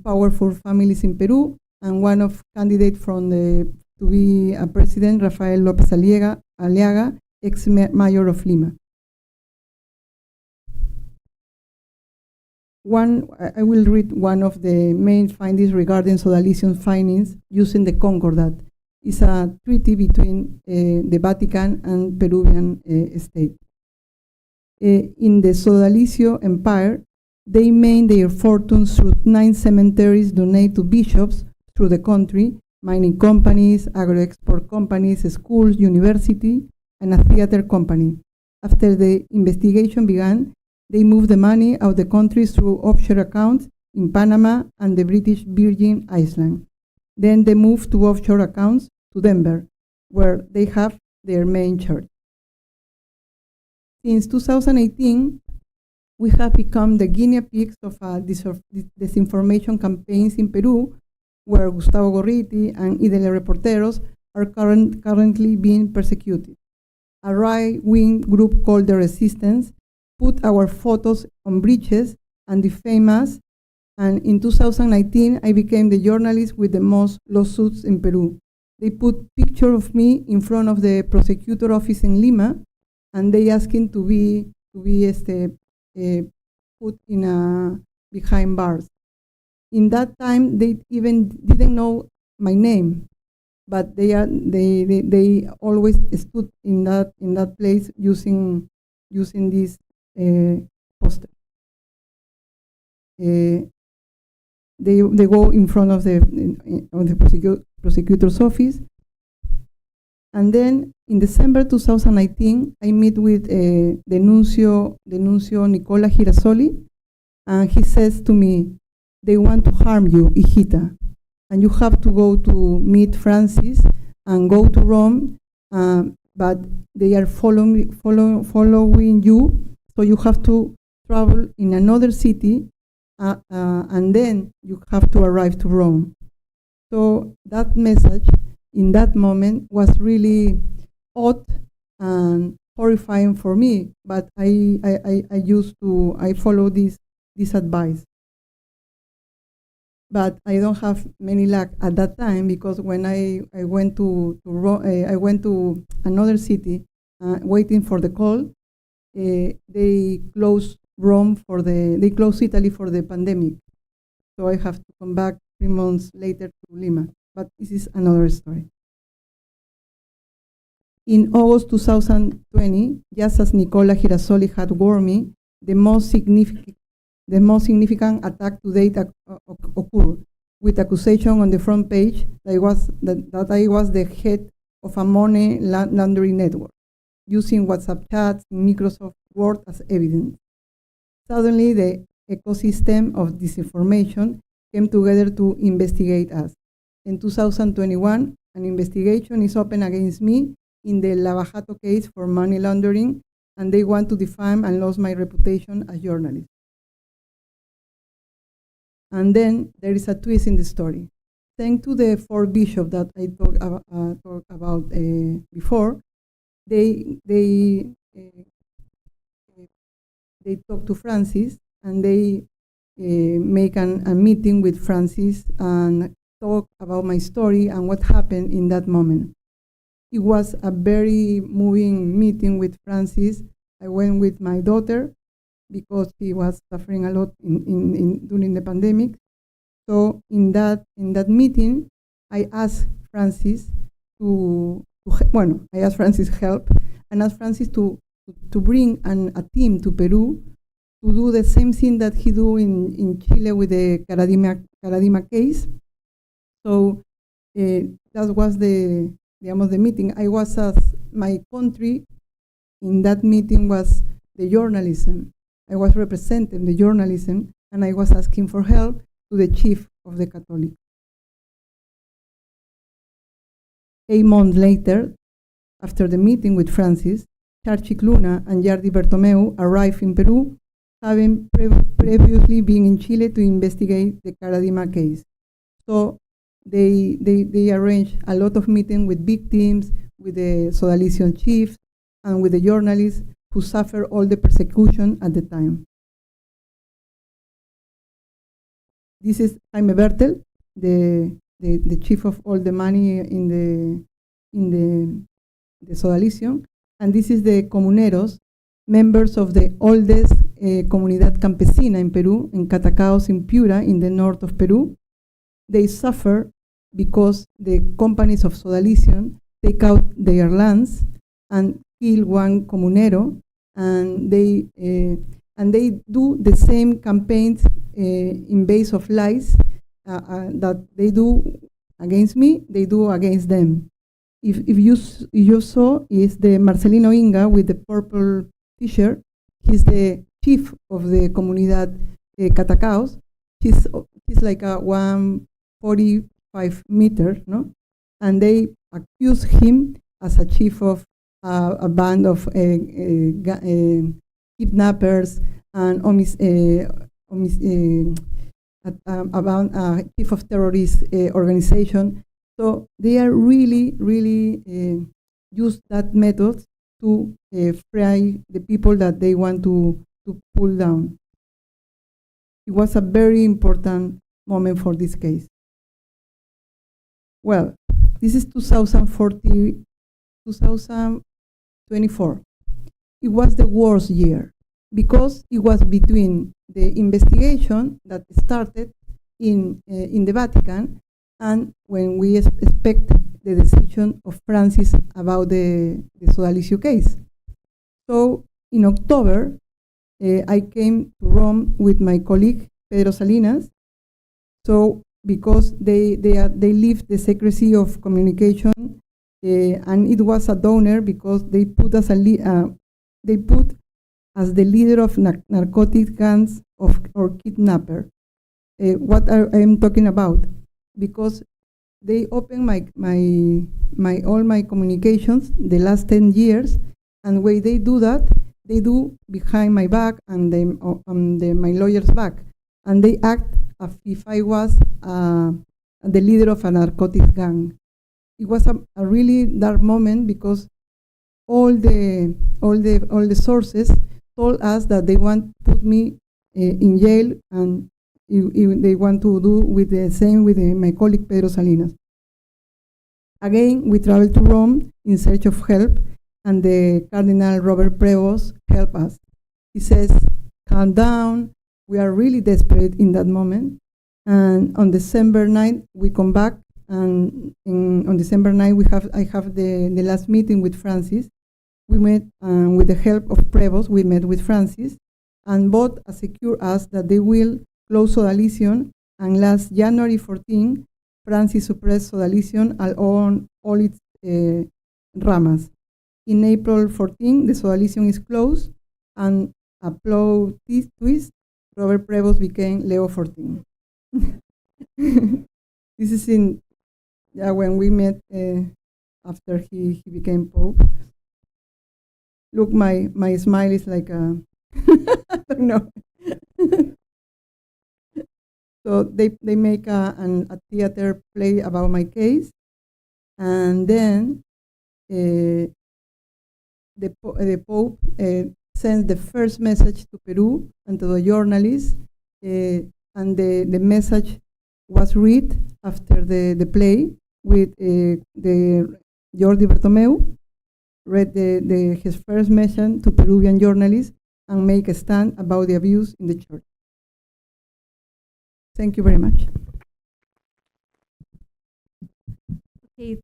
powerful families in Peru, and one of candidate from to be a president, Rafael López Aliaga, ex-mayor of Lima. I will read one of the main findings regarding Sodalitium's findings using the Concordat. It's a treaty between the Vatican and Peruvian state. In the Sodalicio Empire, they made their fortunes through 9 cemeteries donated to bishops through the country, mining companies, agro-export companies, schools, university, and a theater company. After the investigation began, they moved the money out of the country through offshore accounts in Panama and the British Virgin Islands. Then they moved to offshore accounts to Denver, where they have their main church. Since 2018, we have become the guinea pigs of disinformation campaigns in Peru, where Gustavo Gorriti and Idele Reporteros are currently being persecuted. A right-wing group called The Resistance put our photos on bridges and defame us, and in 2019, I became the journalist with the most lawsuits in Peru. They put picture of me in front of the prosecutor office in Lima, and they asking to be put in behind bars. In that time, they even didn't know my name, but they always stood in that place using this poster. They go in front of the prosecutor's office, and then in December 2019, I meet with the nuncio Nicola Girasoli, and he says to me, "They want to harm you, hijita, and you have to go to meet Francis and go to Rome, but they are following you. So you have to travel in another city, and then you have to arrive to Rome." So that message in that moment was really odd and horrifying for me, but I follow this advice. But I don't have many luck at that time, because when I went to another city waiting for the call, they closed they closed Italy for the pandemic. So I have to come back 3 months later to Lima. But this is another story. In August 2020, just as Nicola Girasoli had warned me, the most significant attack to date occurred, with accusation on the front page that I was the head of a money laundering network, using WhatsApp chats and Microsoft Word as evidence. Suddenly, the ecosystem of disinformation came together to investigate us. In 2021, an investigation is open against me in the Lavajato case for money laundering, and they want to defame and lose my reputation as journalist. And then there is a twist in the story. Thanks to the 4 bishops that I talked about before, they talk to Francis, and they make a meeting with Francis and talk about my story and what happened in that moment. It was a very moving meeting with Francis. I went with my daughter because she was suffering a lot during the pandemic. So in that meeting, I asked Francis I asked Francis help, and asked Francis to bring a team to Peru to do the same thing that he do in Chile with the Caradima case. So that was the meeting. I was my country in that meeting was the journalism. I was representing the journalism, and I was asking for help to the chief of the Catholic. 8 months later, after the meeting with Francis, Charchik Luna and Yardi Bertomeu arrived in Peru, having previously been in Chile to investigate the Caradima case. So they arranged a lot of meetings with victims, with the Sodalitium chiefs, and with the journalists who suffered all the persecution at the time. This is Jaime Bertel, the chief of all the money in the Sodalitium, and this is the comuneros, members of the oldest comunidad campesina in Peru, in Catacaos in Piura, in the north of Peru. They suffer because the companies of Sodalitium take out their lands and kill one comunero, and they do the same campaigns in base of lies that they do against me, they do against them. If you saw, is the Marcelino Inga with the purple t-shirt. He's the chief of the Comunidad Catacaos. He's like a 145 meter, no? And they accuse him as a chief of a band of kidnappers and about a chief of terrorist organization. So they are really use that method to fry the people that they want to pull down. It was a very important moment for this case. Well, this is 2024. It was the worst year because it was between the investigation that started in the Vatican and when we expect the decision of Francis about the Sodalicio case. So in October, I came to Rome with my colleague Pedro Salinas. So because they leave the secrecy of communication, and it was a donor because they put as the leader of narcotic gangs or kidnapper. What I'm talking about? Because they open all my communications the last 10 years, and when they do that, they do behind my back and my lawyer's back, and they act as if I was the leader of a narcotic gang. It was a really dark moment because all the sources told us that they want to put me in jail, and they want to do with the same with my colleague Pedro Salinas. Again, we traveled to Rome in search of help, and the Cardinal Robert Prevost helped us. He says, calm down, we are really desperate in that moment. And on December 9th, we come back, and on December 9th, I have the last meeting with Francis. We met with the help of Prevost, we met with Francis, and both assure us that they will close Sodalitium, and last January 14, Francis suppressed Sodalitium on all its ramas. In April 14, the Sodalitium is closed, and a plot twist, Robert Prevost became Leo XIV. This is when we met after he became Pope. Look, my smile is like a, I don't know. So they make a theater play about my case, and then the Pope sends the first message to Peru and to the journalists, and the message was read after the play with the Jordi Bertomeu, read his first message to Peruvian journalists and make a stand about the abuse in the church. Thank you very much. Okay,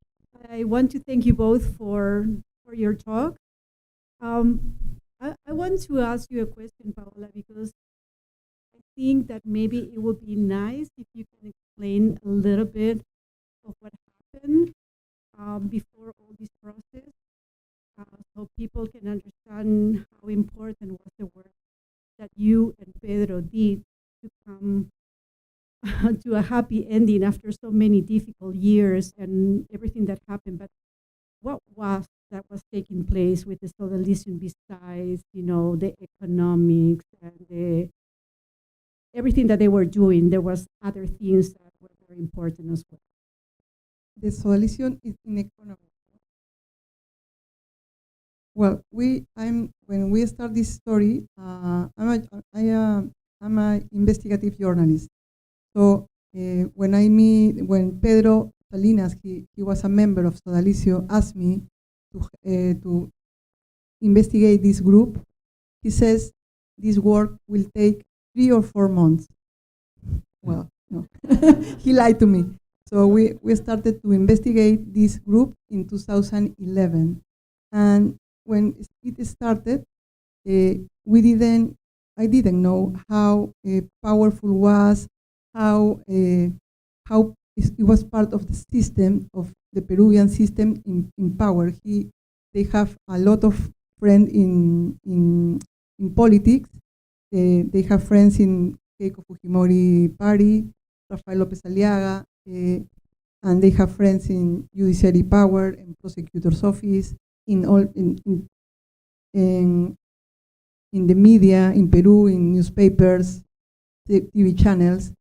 I want to thank you both for your talk. I want to ask you a question, Paola, because I think that maybe it would be nice if you can explain a little bit of what happened before all this process, so people can understand how important was the work that you and Pedro did to come to a happy ending after so many difficult years and everything that happened. But what was that was taking place with the Sodalitium besides, the economics and everything that they were doing? There was other things that were very important as well. The Sodalitium is in economy. When we start this story, I'm an investigative journalist. So when Pedro Salinas, he was a member of Sodalitium, asked me to investigate this group, he says this work will take 3 or 4 months. Well, no, he lied to me. So we started to investigate this group in 2011, and when it started, I didn't know how powerful was, how it was part of the system, of the Peruvian system in power. They have a lot of friends in politics. They have friends in Keiko Fujimori party, Rafael Lopez Aliaga, and they have friends in judiciary power and prosecutor's office, in the media in Peru, in newspapers, TV channels.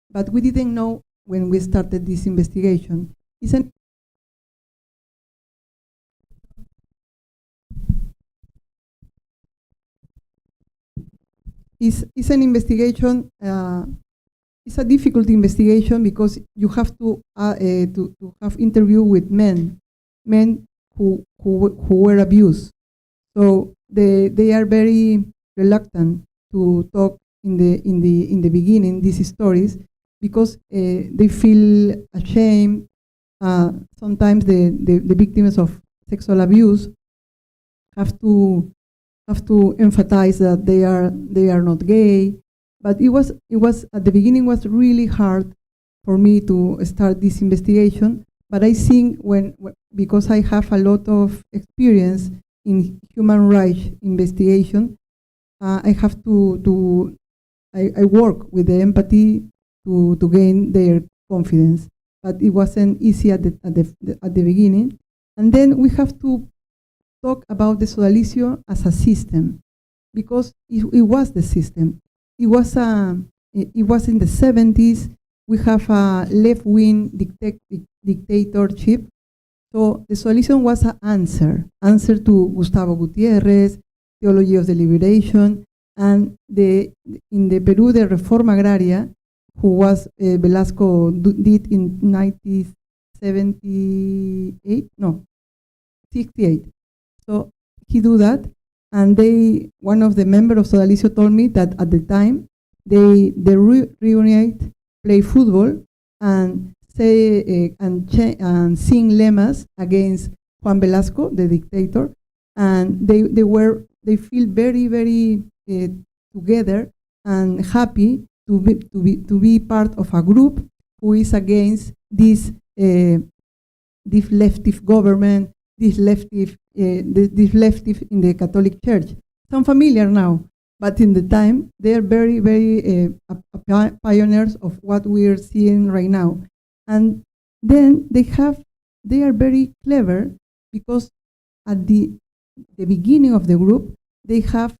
But we didn't know when we started this investigation. It's an investigation. It's a difficult investigation because you have to have interview with men who were abused. So they are very reluctant to talk in the beginning these stories because they feel ashamed. Sometimes the victims of sexual abuse have to emphasize that they are not gay. But it was at the beginning was really hard for me to start this investigation. But I think because I have a lot of experience in human rights investigation, I have I work with the empathy to gain their confidence. But it wasn't easy at the beginning. And then we have to talk about the Sodalicio as a system, because it was the system. It was in the 70s. We have a left-wing dictatorship. So the solution was an answer to Gustavo Gutierrez, Theology of the Liberation, and in the Peru, the Reforma Agraria, who was Velasco did in 68. So he do that, and one of the members of Sodalicio told me that at the time they reunite, play football, and say and sing lemas against Juan Velasco, the dictator, and they feel very, very together and happy to be part of a group who is against this leftist government, this leftist in the Catholic Church. Sound familiar now, but in the time they are very, very pioneers of what we are seeing right now. And then they are very clever, because at the beginning of the group they have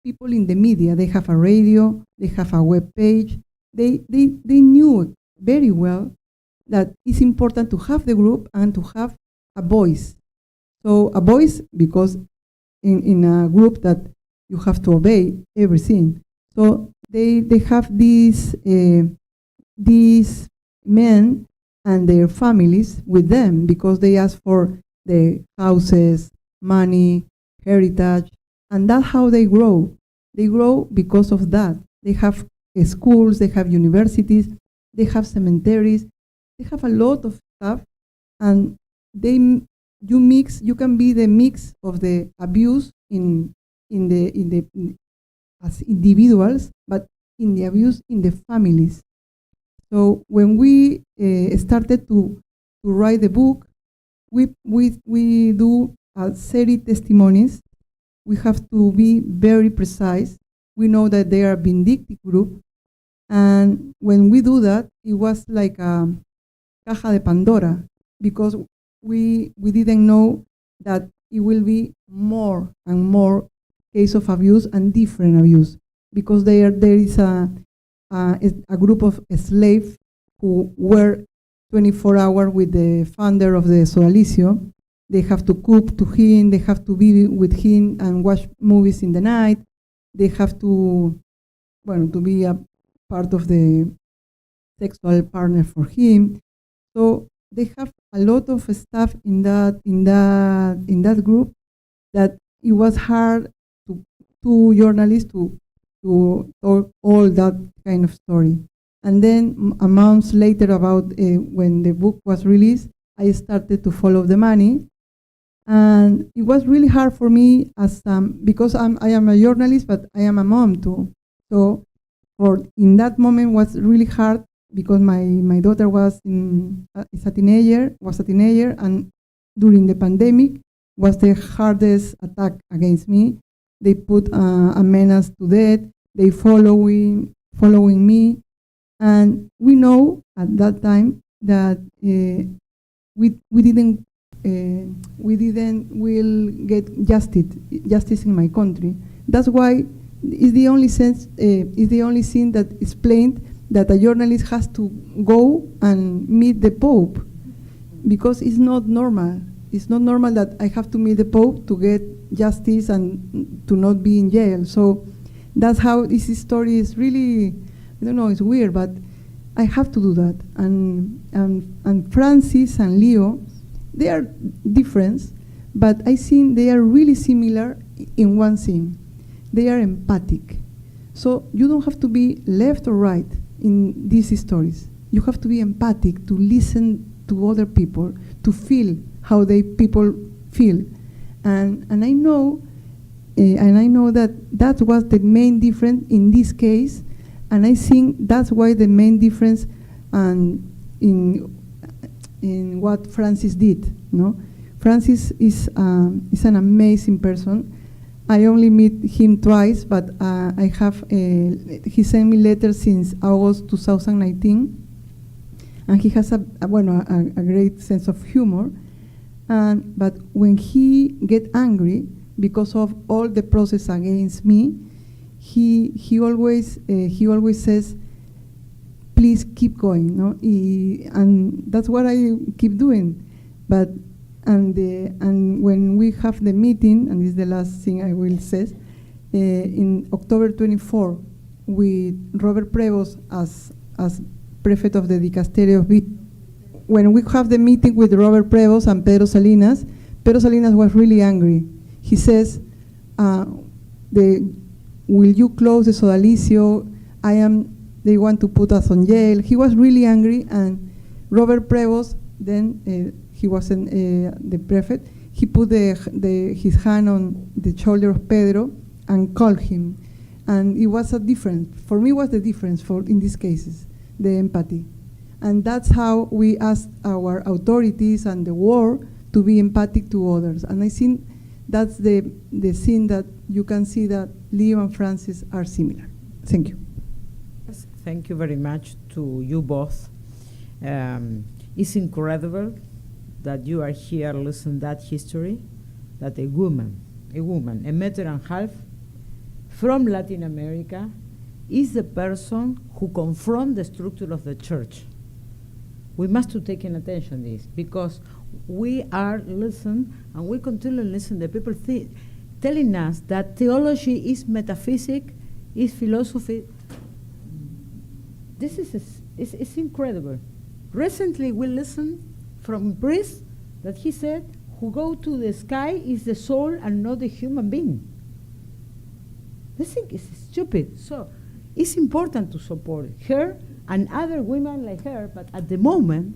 people in the media. They have a radio, they have a web page. They knew very well that it's important to have the group and to have a voice. So a voice, because in a group that you have to obey everything. So they have these men and their families with them, because they ask for the houses, money, heritage, and that's how they grow. They grow because of that. They have schools, they have universities, they have cemeteries, they have a lot of stuff, and you can be the mix of the abuse as individuals, but in the abuse in the families. So when we started to write the book, we do 30 testimonies. We have to be very precise. We know that they are a vindictive group, and when we do that, it was like a caja de Pandora, because we didn't know that it will be more and more case of abuse and different abuse, because there is a group of slaves who were 24 hours with the founder of the Sodalicio. They have to cook to him. They have to be with him and watch movies in the night. They have to, well, to be a part of the sexual partner for him. So they have a lot of stuff in that group that it was hard to journalists to talk all that kind of story. And then a month later, about when the book was released, I started to follow the money, and it was really hard for me as because I am a journalist, but I am a mom too. So in that moment was really hard because my daughter was a teenager, and during the pandemic was the hardest attack against me. They put a menace to death. They following me, and we know at that time that we didn't will get justice in my country. That's why it's the only thing that explained that a journalist has to go and meet the Pope, because it's not normal. It's not normal that I have to meet the Pope to get justice and to not be in jail. So that's how this story is really, I don't know, it's weird, but I have to do that. And Francis and Leo, they are different, but I think they are really similar in one thing. They are empathic. So you don't have to be left or right in these stories. You have to be empathic, to listen to other people, to feel how people feel. And I know that was the main difference in this case, and I think that's why the main difference in what Francis did. No, Francis is an amazing person. I only meet him twice, but I have he sent me letters since August 2019, and he has a great sense of humor. But when he get angry because of all the process against me, he always says, "Please keep going." No, and that's what I keep doing. But and when we have the meeting, and this is the last thing I will say, in October 24, with Robert Prevost as prefect of the Castillo. When we have the meeting with Robert Prevost and Pedro Salinas was really angry. He says, "Will you close the Sodalitium? They want to put us on jail." He was really angry, and Robert Prevost, then he wasn't the prefect, he put his hand on the shoulder of Pedro and called him. And it was a difference. For me, was the difference in these cases, the empathy. And that's how we ask our authorities and the world to be empathic to others. And I think that's the thing that you can see that Leo and Francis are similar. Thank you. Yes, thank you very much to you both. It's incredible that you are here listening that history, that a woman, a meter and a half from Latin America is the person who confronts the structure of the church. We must to take in attention this, because we are listening and we continue to listen to people telling us that theology is metaphysics, is philosophy. This is incredible. Recently we listened from a priest that he said, who go to the sky is the soul and not the human being. This thing is stupid. So it's important to support her and other women like her, but at the moment,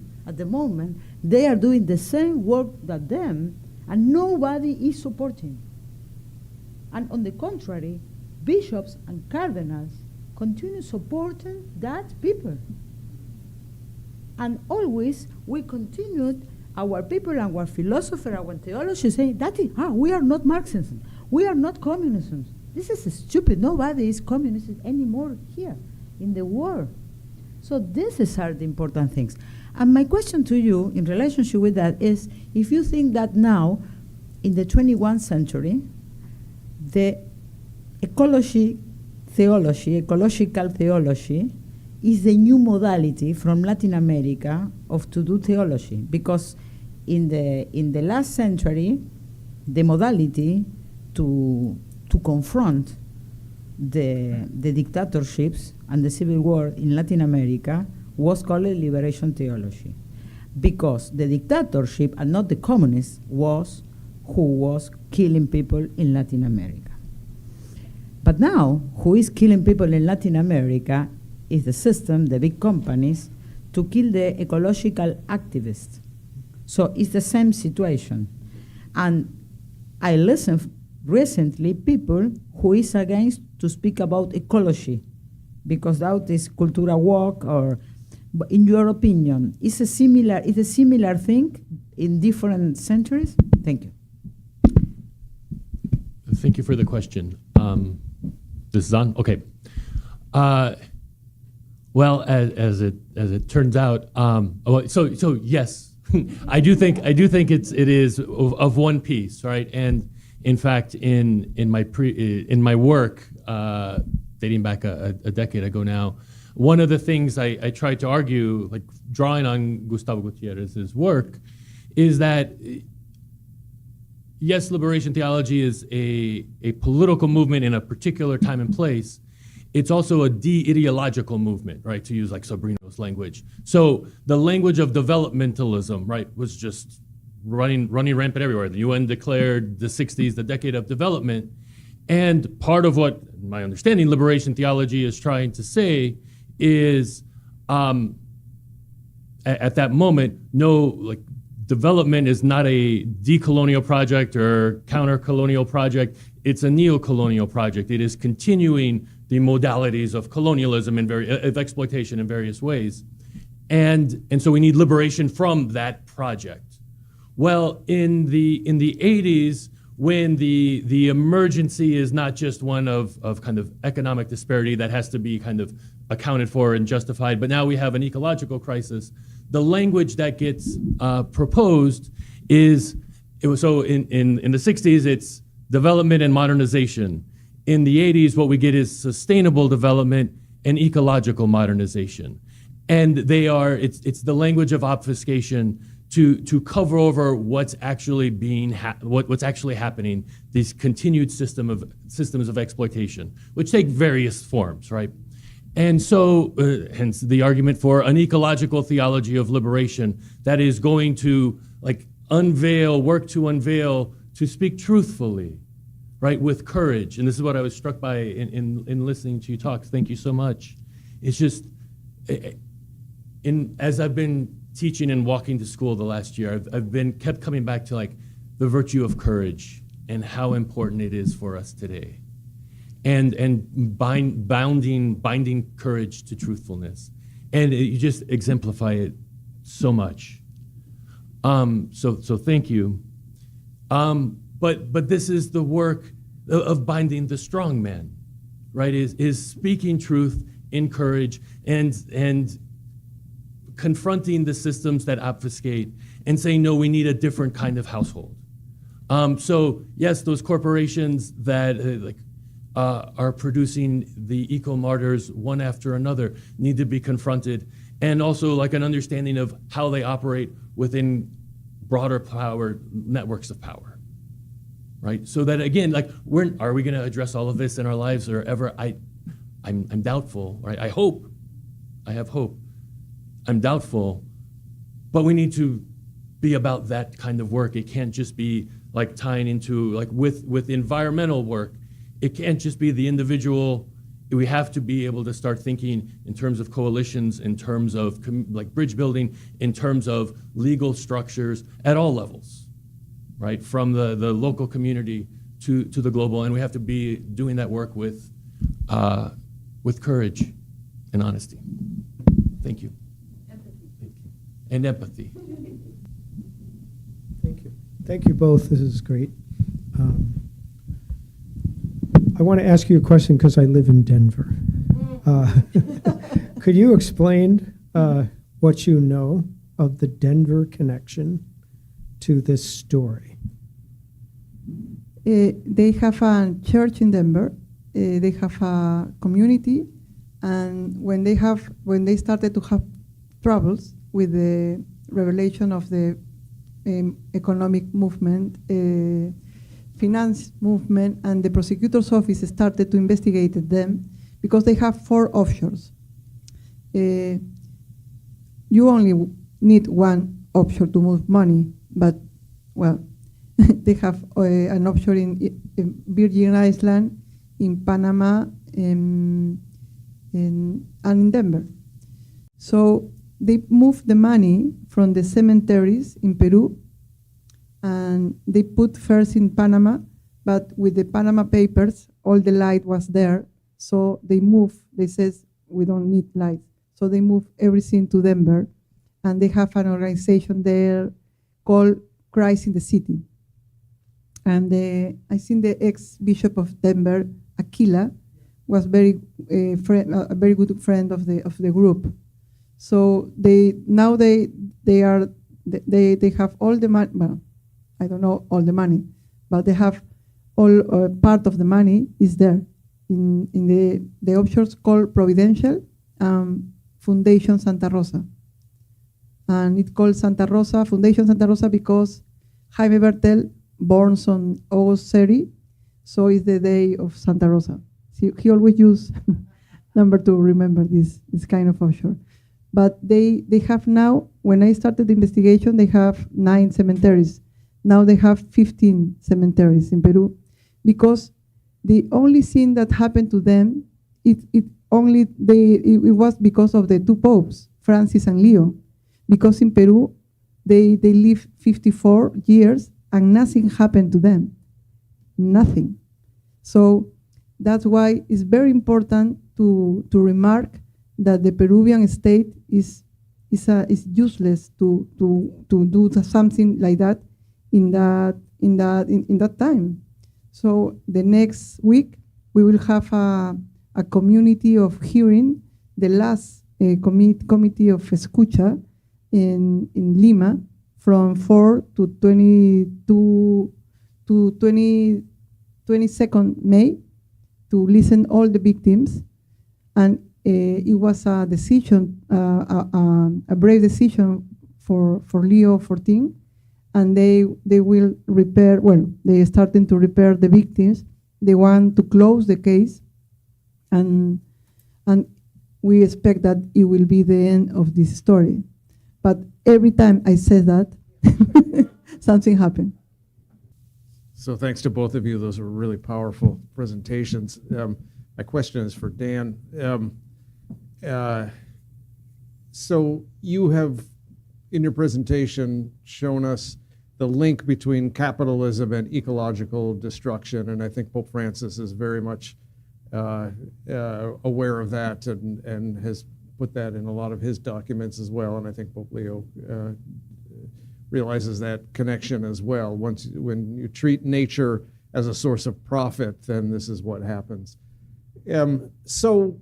they are doing the same work that them, and nobody is supporting. And on the contrary, bishops and cardinals continue supporting that people. And always we continued our people and our philosopher, our theology saying that we are not Marxism, we are not communism. This is stupid. Nobody is communist anymore here in the world. So these are the important things. And my question to you in relationship with that is, if you think that now, in the 21st century, the ecological theology is the new modality from Latin America of to do theology, because in the last century, the modality to confront the dictatorships and the civil war in Latin America was called liberation theology, because the dictatorship and not the communists was who was killing people in Latin America. But now, who is killing people in Latin America is the system, the big companies, to kill the ecological activists. So it's the same situation. And I listened recently people who is against to speak about ecology, because that is cultura walk, or but in your opinion, is a similar thing in different centuries? Thank you. Thank you for the question. This is on? Okay. Well, as it turns out, so yes, I do think it is of one piece, right? And in fact, in my work, dating back a decade ago now, one of the things I tried to argue, like drawing on Gustavo Gutierrez's work, is that yes, liberation theology is a political movement in a particular time and place. It's also a de-ideological movement, right, to use like Sobrino's language. So the language of developmentalism, right, was just running rampant everywhere. The UN declared the 60s the decade of development. And part of what, in my understanding, liberation theology is trying to say is, at that moment, no, like, development is not a decolonial project or counter-colonial project. It's a neo-colonial project. It is continuing the modalities of colonialism and of exploitation in various ways. And so we need liberation from that project. Well, in the 80s, when the emergency is not just one of kind of economic disparity that has to be kind of accounted for and justified, but now we have an ecological crisis, the language that gets proposed is, in the 60s, it's development and modernization. In the 80s, what we get is sustainable development and ecological modernization. And it's the language of obfuscation to cover over what's actually what's actually happening, these continued systems of exploitation, which take various forms, right? And so, hence the argument for an ecological theology of liberation that is going to work to unveil, to speak truthfully, right, with courage. And this is what I was struck by in listening to you talk. Thank you so much. It's just, as I've been teaching and walking to school the last year, I've kept coming back to the virtue of courage and how important it is for us today. And binding courage to truthfulness. And you just exemplify it so much. So thank you. But this is the work of binding the strong man, right? Is speaking truth in courage and confronting the systems that obfuscate and saying, no, we need a different kind of household. So yes, those corporations that are producing the eco-martyrs one after another need to be confronted, and also an understanding of how they operate within broader power networks of power, right? So that again, are we going to address all of this in our lives or ever? I'm doubtful, right? I have hope. I'm doubtful, but we need to be about that kind of work. It can't just be tying into with environmental work. It can't just be the individual. We have to be able to start thinking in terms of coalitions, in terms of bridge building, in terms of legal structures at all levels, right? From the local community to the global, and we have to be doing that work with courage and honesty. Thank you. Empathy. Thank you. And empathy. Thank you. Thank you both. This is great. I want to ask you a question because I live in Denver. Could you explain what you know of the Denver connection to this story? They have a church in Denver. They have a community, and when they started to have troubles with the revelation of the economic movement, finance movement, and the prosecutor's office started to investigate them because they have 4 offshores. You only need one offshore to move money, but, well, they have an offshore in Virgin Island, in Panama, and in Denver. So they moved the money from the cemeteries in Peru, and they put first in Panama, but with the Panama Papers, all the light was there, so they moved. They says, we don't need light. So they moved everything to Denver, and they have an organization there called Christ in the City. And I think the ex-bishop of Denver, Aquila, was a very good friend of the group. So they have all the money. Well, I don't know all the money, but they have all part of the money is there in the offshores called Providential Foundation Santa Rosa, and it's called Santa Rosa Foundation Santa Rosa because Jaime Bertel born on August 30, so it's the day of Santa Rosa. He always use number to remember this kind of offshore. But they have now, when I started the investigation, they have 9 cemeteries. Now they have 15 cemeteries in Peru, because the only thing that happened to them, it was because of the 2 popes, Francis and Leo. Because in Peru, they lived 54 years and nothing happened to them, nothing. So that's why it's very important to remark that the Peruvian state is useless to do something like that in that time. So the next week we will have a community of hearing, the last committee of escucha in Lima, from 4 to 22nd May, to listen all the victims. And it was a decision, a brave decision for Leo XIV, and they will repair, well, they are starting to repair the victims. They want to close the case, and we expect that it will be the end of this story. But every time I say that, something happened. So thanks to both of you. Those were really powerful presentations. My question is for Dan. So you have, in your presentation, shown us the link between capitalism and ecological destruction, and I think Pope Francis is very much aware of that and has put that in a lot of his documents as well, and I think Pope Leo realizes that connection as well. When you treat nature as a source of profit, then this is what happens. So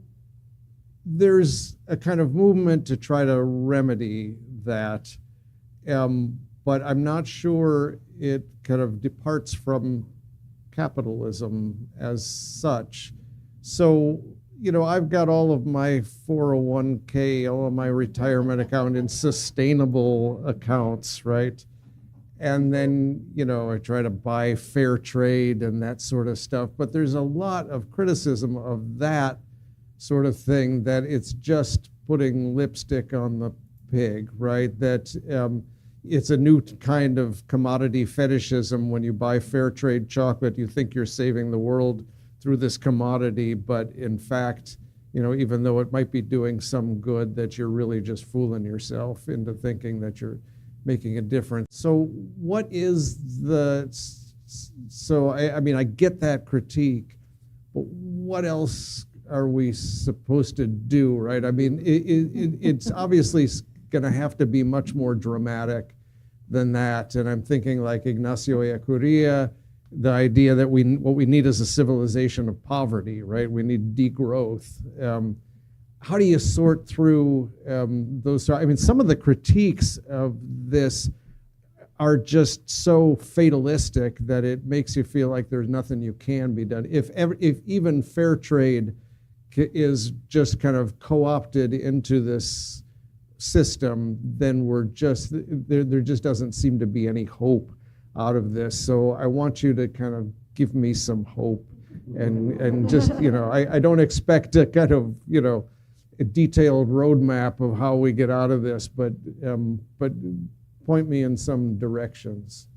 there's a kind of movement to try to remedy that, but I'm not sure it kind of departs from capitalism as such. So, I've got all of my 401k, all of my retirement account in sustainable accounts, right? And then, I try to buy fair trade and that sort of stuff. But there's a lot of criticism of that sort of thing, that it's just putting lipstick on the pig, right? That it's a new kind of commodity fetishism. When you buy fair trade chocolate, you think you're saving the world through this commodity, but in fact, even though it might be doing some good, that you're really just fooling yourself into thinking that you're making a difference. So what is I get that critique, but what else are we supposed to do, right? I mean, it's obviously going to have to be much more dramatic than that. And I'm thinking like Ignacio Ellacuría, the idea that what we need is a civilization of poverty, right? We need degrowth. How do you sort through those? I mean, some of the critiques of this are just so fatalistic that it makes you feel like there's nothing you can be done. If even fair trade is just kind of co-opted into this system, then there just doesn't seem to be any hope out of this. So I want you to kind of give me some hope, and just, I don't expect a kind of, a detailed roadmap of how we get out of this, but point me in some directions.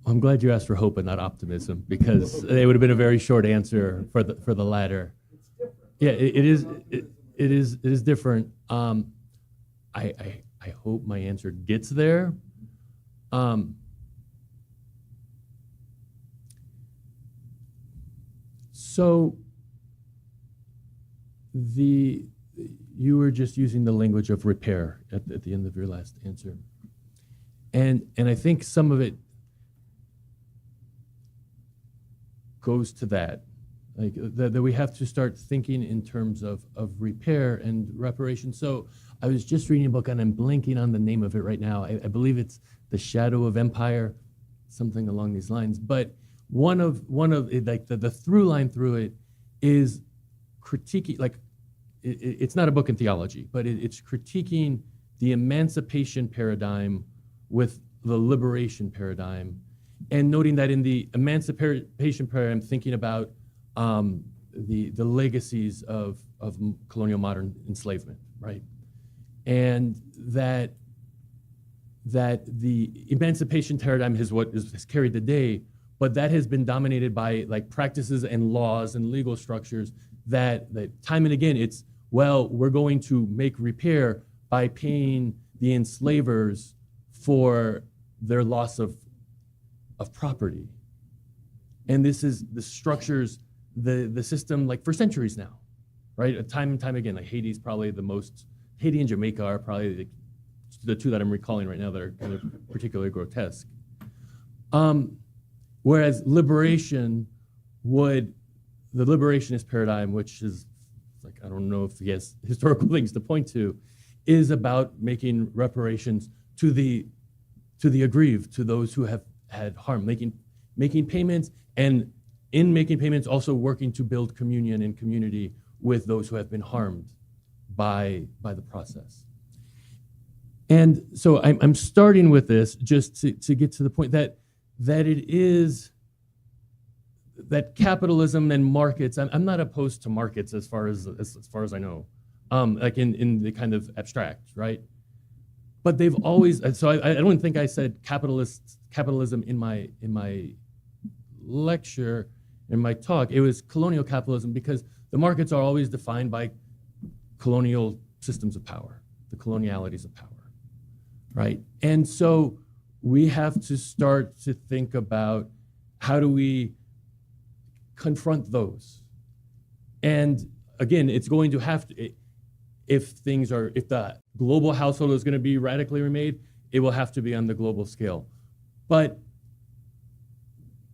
I'm glad you asked for hope and not optimism, because it would have been a very short answer for the latter. It's different. Yeah, it is different. I hope my answer gets there. So you were just using the language of repair at the end of your last answer, and I think some of it goes to that, like that we have to start thinking in terms of repair and reparation. So I was just reading a book, and I'm blanking on the name of it right now. I believe it's The Shadow of Empire, something along these lines. But one of it, like the through line through it is critiquing, like it's not a book in theology, but it's critiquing the emancipation paradigm with the liberation paradigm, and noting that in the emancipation paradigm, thinking about the legacies of colonial modern enslavement, right? And that the emancipation paradigm is what has carried the day, but that has been dominated by like practices and laws and legal structures that time and again, it's, well, we're going to make repair by paying the enslavers for their loss of property. And this is the structures, the system, like for centuries now, right? Time and time again, like Haiti and Jamaica are probably the two that I'm recalling right now that are kind of particularly grotesque. Whereas the liberationist paradigm, which is like, I don't know if he has historical things to point to, is about making reparations to the aggrieved, to those who have had harm, making payments, and in making payments also working to build communion and community with those who have been harmed by the process. And so I'm starting with this just to get to the point that it is that capitalism and markets, I'm not opposed to markets as far as I know, like in the kind of abstract, right? But they've always, so I don't think I said capitalism in my lecture, in my talk. It was colonial capitalism, because the markets are always defined by colonial systems of power, the colonialities of power, right? And so we have to start to think about how do we confront those. And again, it's going to have to, if the global household is going to be radically remade, it will have to be on the global scale. But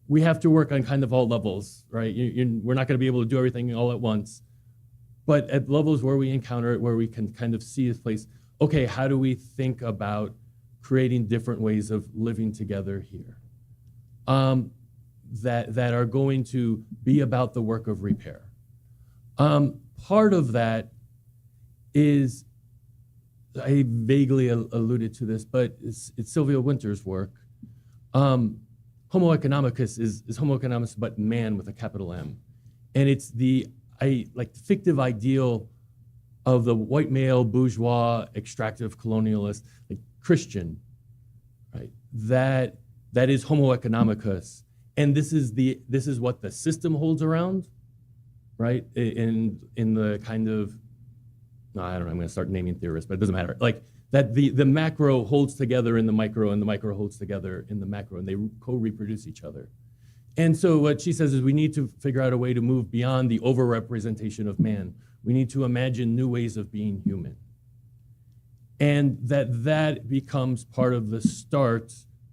we have to work on kind of all levels, right? We're not going to be able to do everything all at once, but at levels where we encounter it, where we can kind of see this place, okay, how do we think about creating different ways of living together here that are going to be about the work of repair? Part of that is, I vaguely alluded to this, but it's Sylvia Wynter's work. Homo economicus is Homo economicus, but man with a capital M. And it's the fictive ideal of the white male, bourgeois, extractive colonialist, like Christian, right? That is Homo economicus. And this is what the system holds around, right? In the kind of, no, I don't know, I'm going to start naming theorists, but it doesn't matter. Like that the macro holds together in the micro, and the micro holds together in the macro, and they co-reproduce each other. And so what she says is we need to figure out a way to move beyond the overrepresentation of man. We need to imagine new ways of being human. And that becomes part of the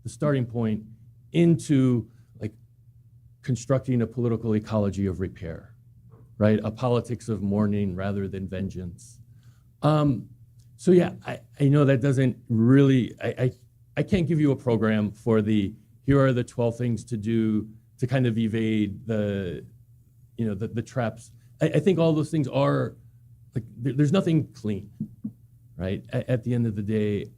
starting point into like constructing a political ecology of repair, right? A politics of mourning rather than vengeance. So yeah, I know that doesn't really, I can't give you a program for here are the 12 things to do to kind of evade the the traps. I think all those things are, like, there's nothing clean, right? At the end of the day.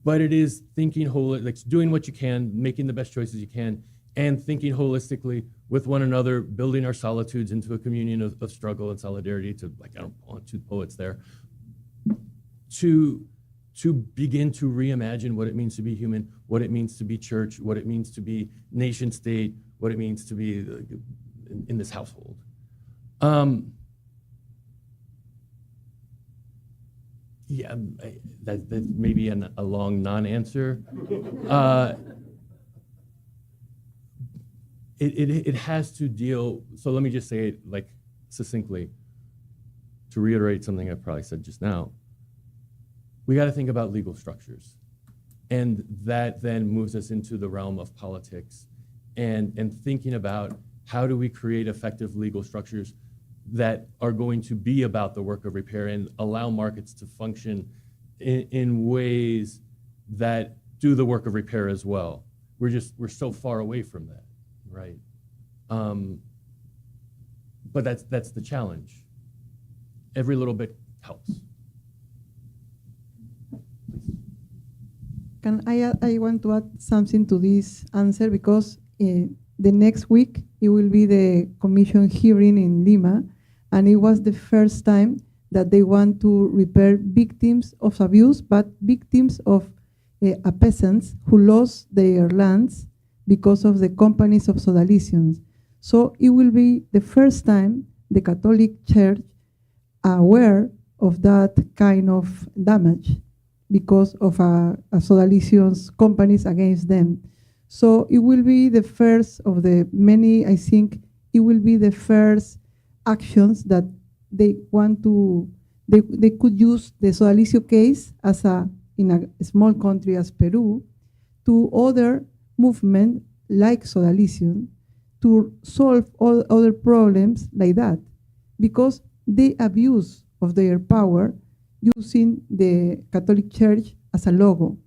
But it is thinking like doing what you can, making the best choices you can, and thinking holistically with one another, building our solitudes into a communion of struggle and solidarity, to, like, I don't want two poets there, to begin to reimagine what it means to be human, what it means to be church, what it means to be nation state, what it means to be in this household. Yeah, that's maybe a long non-answer. It has to deal, so let me just say it, like, succinctly, to reiterate something I probably said just now. We got to think about legal structures. And that then moves us into the realm of politics and thinking about how do we create effective legal structures that are going to be about the work of repair and allow markets to function in ways that do the work of repair as well. We're so far away from that, right? But that's the challenge. Every little bit helps. I want to add something to this answer, because the next week it will be the commission hearing in Lima, and it was the first time that they want to repair victims of abuse, but victims of peasants who lost their lands because of the companies of Sodalitium. So it will be the first time the Catholic Church aware of that kind of damage because of Sodalitium's companies against them. So it will be the first of the many, I think it will be the first actions that they want to, they could use the Sodalicio case as in a small country as Peru, to other movements like Sodalitium, to solve all other problems like that, because they abuse of their power using the Catholic Church as a logo.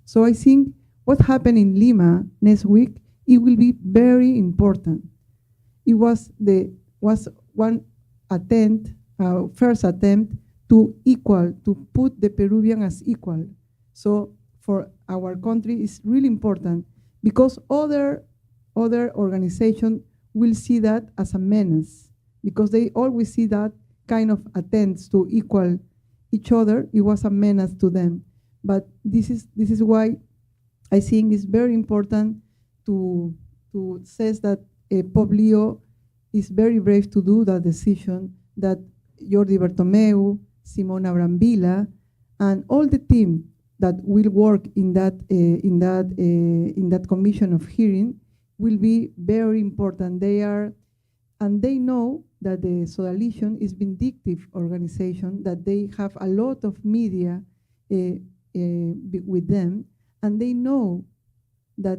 So I think what happened in Lima next week, it will be very important. It was one attempt, first attempt to put the Peruvian as equal. So for our country, it's really important, because other organizations will see that as a menace, because they always see that kind of attempts to equal each other. It was a menace to them. But this is why I think it's very important to say that Pope Leo is very brave to do that decision, that Jordi Bertomeu, Simona Brambilla, and all the team that will work in that commission of hearing will be very important. They know that the Sodalitium is vindictive organization, that they have a lot of media with them, and they know that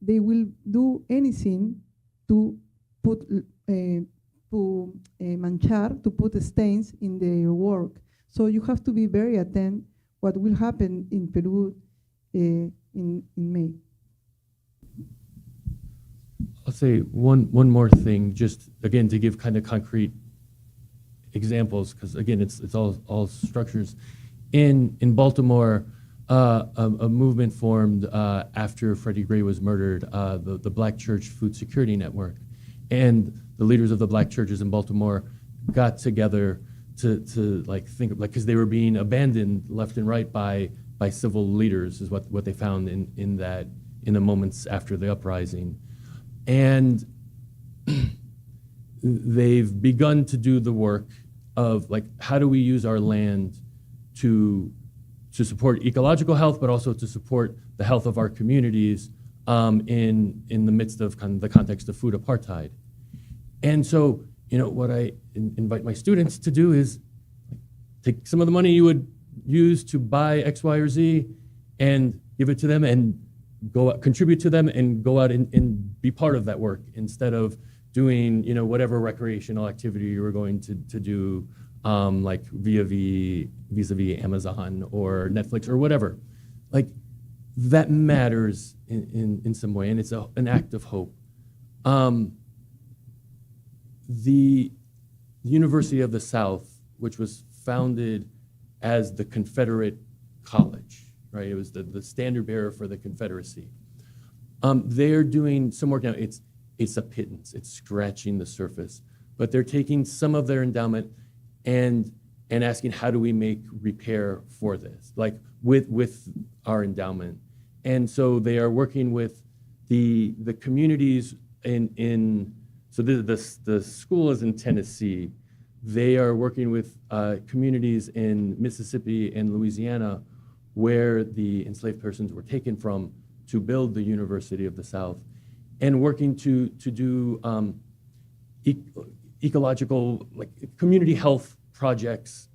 they will do anything to put manchar, to put stains in their work. So you have to be very attentive what will happen in Peru in May. I'll say one more thing, just again to give kind of concrete examples, because again it's all structures. In Baltimore, a movement formed after Freddie Gray was murdered, the Black Church Food Security Network, and the leaders of the Black churches in Baltimore got together to like think of, like, because they were being abandoned left and right by civil leaders, is what they found in the moments after the uprising. And they've begun to do the work of, like, how do we use our land to support ecological health, but also to support the health of our communities in the midst of kind of the context of food apartheid. And so, what I invite my students to do is take some of the money you would use to buy X, Y, or Z and give it to them, and go out, contribute to them, and go out and be part of that work, instead of doing whatever recreational activity you were going to do, like vis-a-vis Amazon or Netflix or whatever. Like, that matters in some way, and it's an act of hope. The University of the South, which was founded as the Confederate College, right? It was the standard bearer for the Confederacy. They're doing some work now. It's a pittance. It's scratching the surface. But they're taking some of their endowment and asking, how do we make repair for this, like with our endowment? And so they are working with the communities so the school is in Tennessee. They are working with communities in Mississippi and Louisiana where the enslaved persons were taken from to build the University of the South, and working to do ecological, like community health projects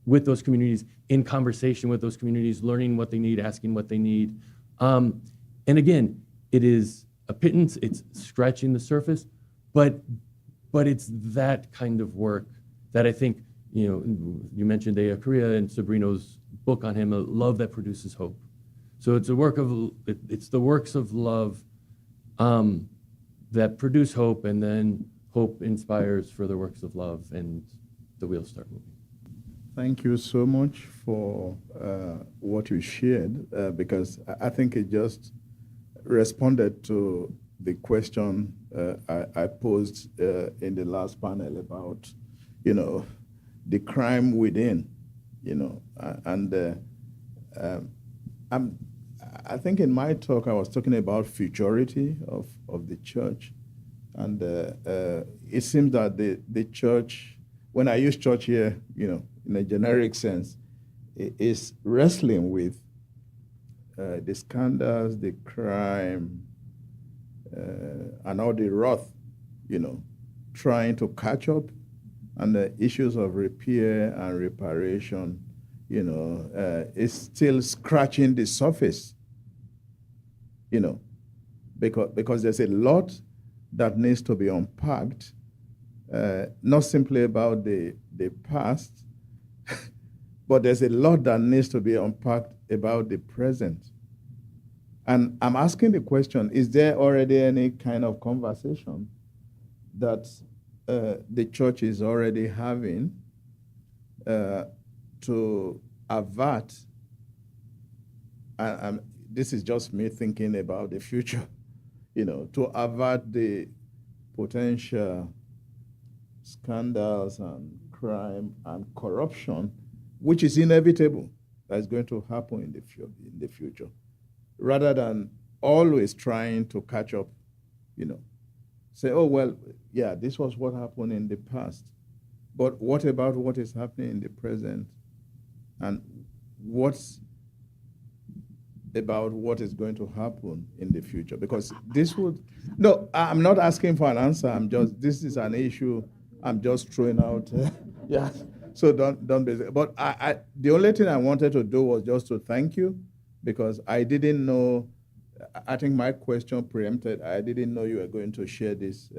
with those communities, in conversation with those communities, learning what they need, asking what they need. And again, it is a pittance, it's scratching the surface, but it's that kind of work that I think, you mentioned Dea Korea and Sabrino's book on him, Love That Produces Hope. So it's the works of love that produce hope, and then hope inspires further works of love, and the wheels start moving. Thank you so much for what you shared, because I think it just responded to the question I posed in the last panel about, the crime within, I think in my talk I was talking about futurity of the church, and it seems that the church, when I use church here, in a generic sense, is wrestling with the scandals, the crime, and all the wrath, trying to catch up, and the issues of repair and reparation, is still scratching the surface, because there's a lot that needs to be unpacked, not simply about the past, but there's a lot that needs to be unpacked about the present. And I'm asking the question, is there already any kind of conversation that the church is already having to avert, and this is just me thinking about the future, to avert the potential scandals and crime and corruption, which is inevitable, that's going to happen in the future, rather than always trying to catch up, say, oh, well, yeah, this was what happened in the past, but what about what is happening in the present, and what's about what is going to happen in the future? Because no, I'm not asking for an answer, this is an issue I'm just throwing out. Yeah, so don't be, but the only thing I wanted to do was just to thank you, because I didn't know, I think my question preempted, I didn't know you were going to share this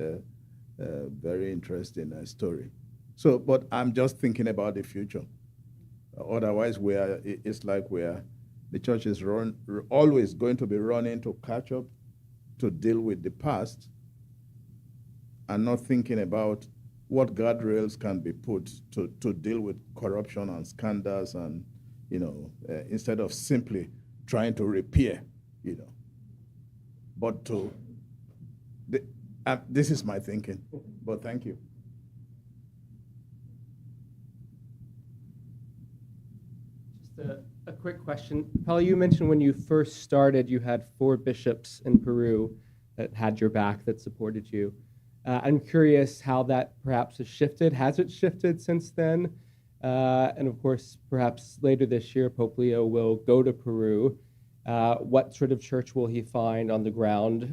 very interesting story. So, but I'm just thinking about the future. Otherwise, it's like the church is always going to be running to catch up, to deal with the past, and not thinking about what guardrails can be put to deal with corruption and scandals, and instead of simply trying to repair, but this is my thinking. But thank you. Just a quick question. Paola, you mentioned when you first started, you had 4 bishops in Peru that had your back, that supported you. I'm curious how that perhaps has shifted. Has it shifted since then? And of course, perhaps later this year, Pope Leo will go to Peru. What sort of church will he find on the ground,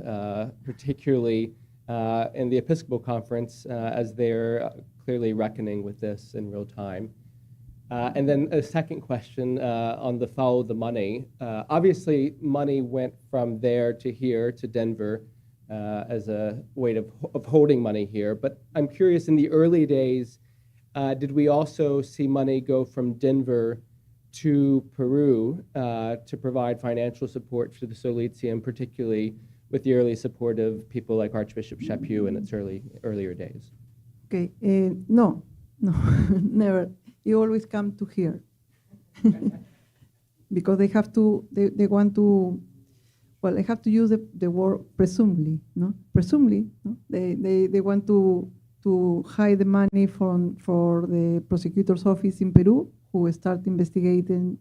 particularly in the Episcopal Conference, as they're clearly reckoning with this in real time? And then a second question on the follow the money. Obviously, money went from there to here to Denver as a way of holding money here. But I'm curious, in the early days, did we also see money go from Denver to Peru to provide financial support for the Sodalitium, particularly with the early support of people like Archbishop Chaput in its earlier days? Okay, no, never. You always come to here. Because they have to, they want to, well, I have to use the word presumably, no? Presumably, no? They want to hide the money for the prosecutor's office in Peru, who start investigate them,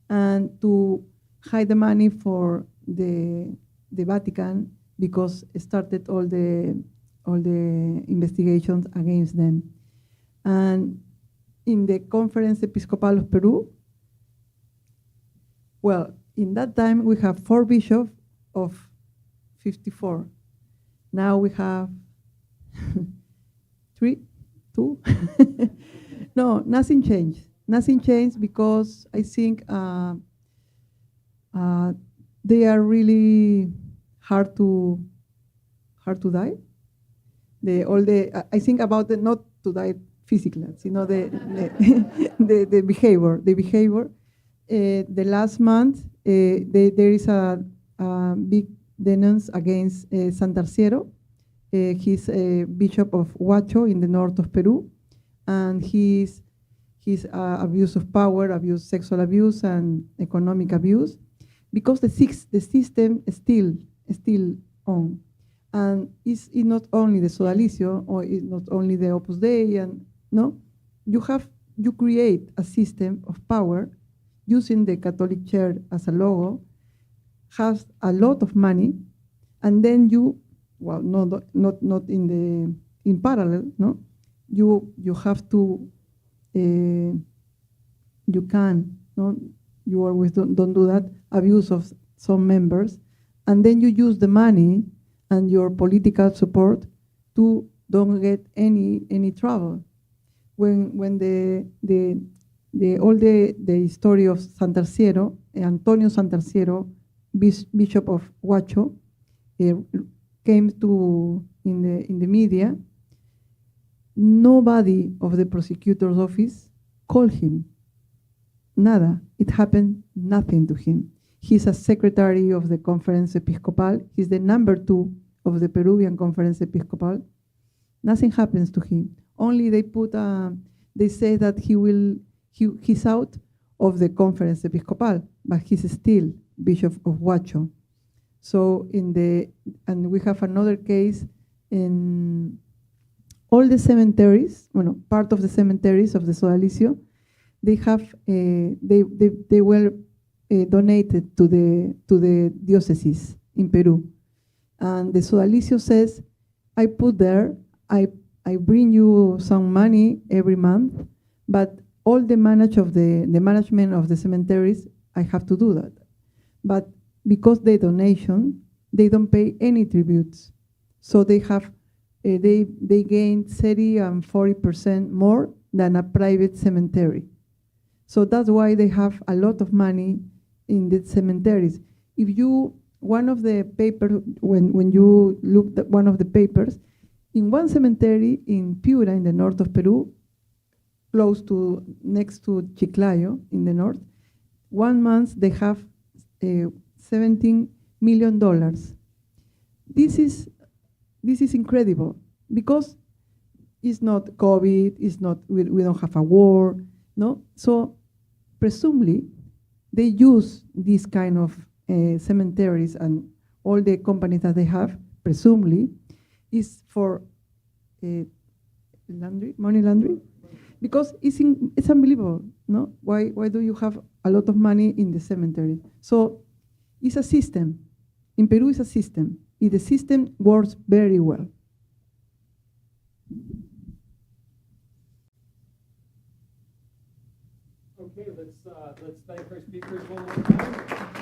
and to hide the money for the Vatican, because it started all the investigations against them. And in the Conference Episcopal of Peru, well, in that time we have 4 bishops of 54. Now we have 3, 2. No, nothing changed. Nothing changed because I think they are really hard to die. I think about not to die physically, you know, the behavior. The behavior. The last month, there is a big denounced against Santarciero. He's a bishop of Huacho in the north of Peru, and he's abuse of power, sexual abuse, and economic abuse, because the system is still on. And it's not only the Sodalitium, or it's not only the Opus Dei, and no, you create a system of power using the Catholic Church as a logo, has a lot of money, and then you, well, not in parallel, no, you have to, you can, no, you always don't do that, abuse of some members, and then you use the money and your political support to don't get any trouble. When the story of Santarciero, Antonio Santarciero, Bishop of Huacho, came to in the media, nobody of the prosecutor's office called him. Nada. It happened nothing to him. He's a secretary of the Conference Episcopal. He's the number 2 of the Peruvian Conference Episcopal. Nothing happens to him. Only they say that he's out of the Conference Episcopal, but he's still Bishop of Huacho. So and we have another case in all the cemeteries, part of the cemeteries of the Sodalicio, they were donated to the diocese in Peru. And the Sodalicio says, I put there, I bring you some money every month, but all the management of the cemeteries, I have to do that. But because they donation, they don't pay any tributes. So they have, they gain 30 and 40% more than a private cemetery. So that's why they have a lot of money in the cemeteries. If you, one of the papers, when you look at one of the papers, in one cemetery in Piura, in the north of Peru, next to Chiclayo, in the north, 1 month they have $17 million. This is incredible, because it's not COVID, it's not, we don't have a war, no? So presumably they use this kind of cemeteries, and all the companies that they have, presumably, is for money laundering, because it's unbelievable, no? Why do you have a lot of money in the cemetery? So it's a system. In Peru, it's a system. The system works very well. Okay, let's thank our speakers one more time.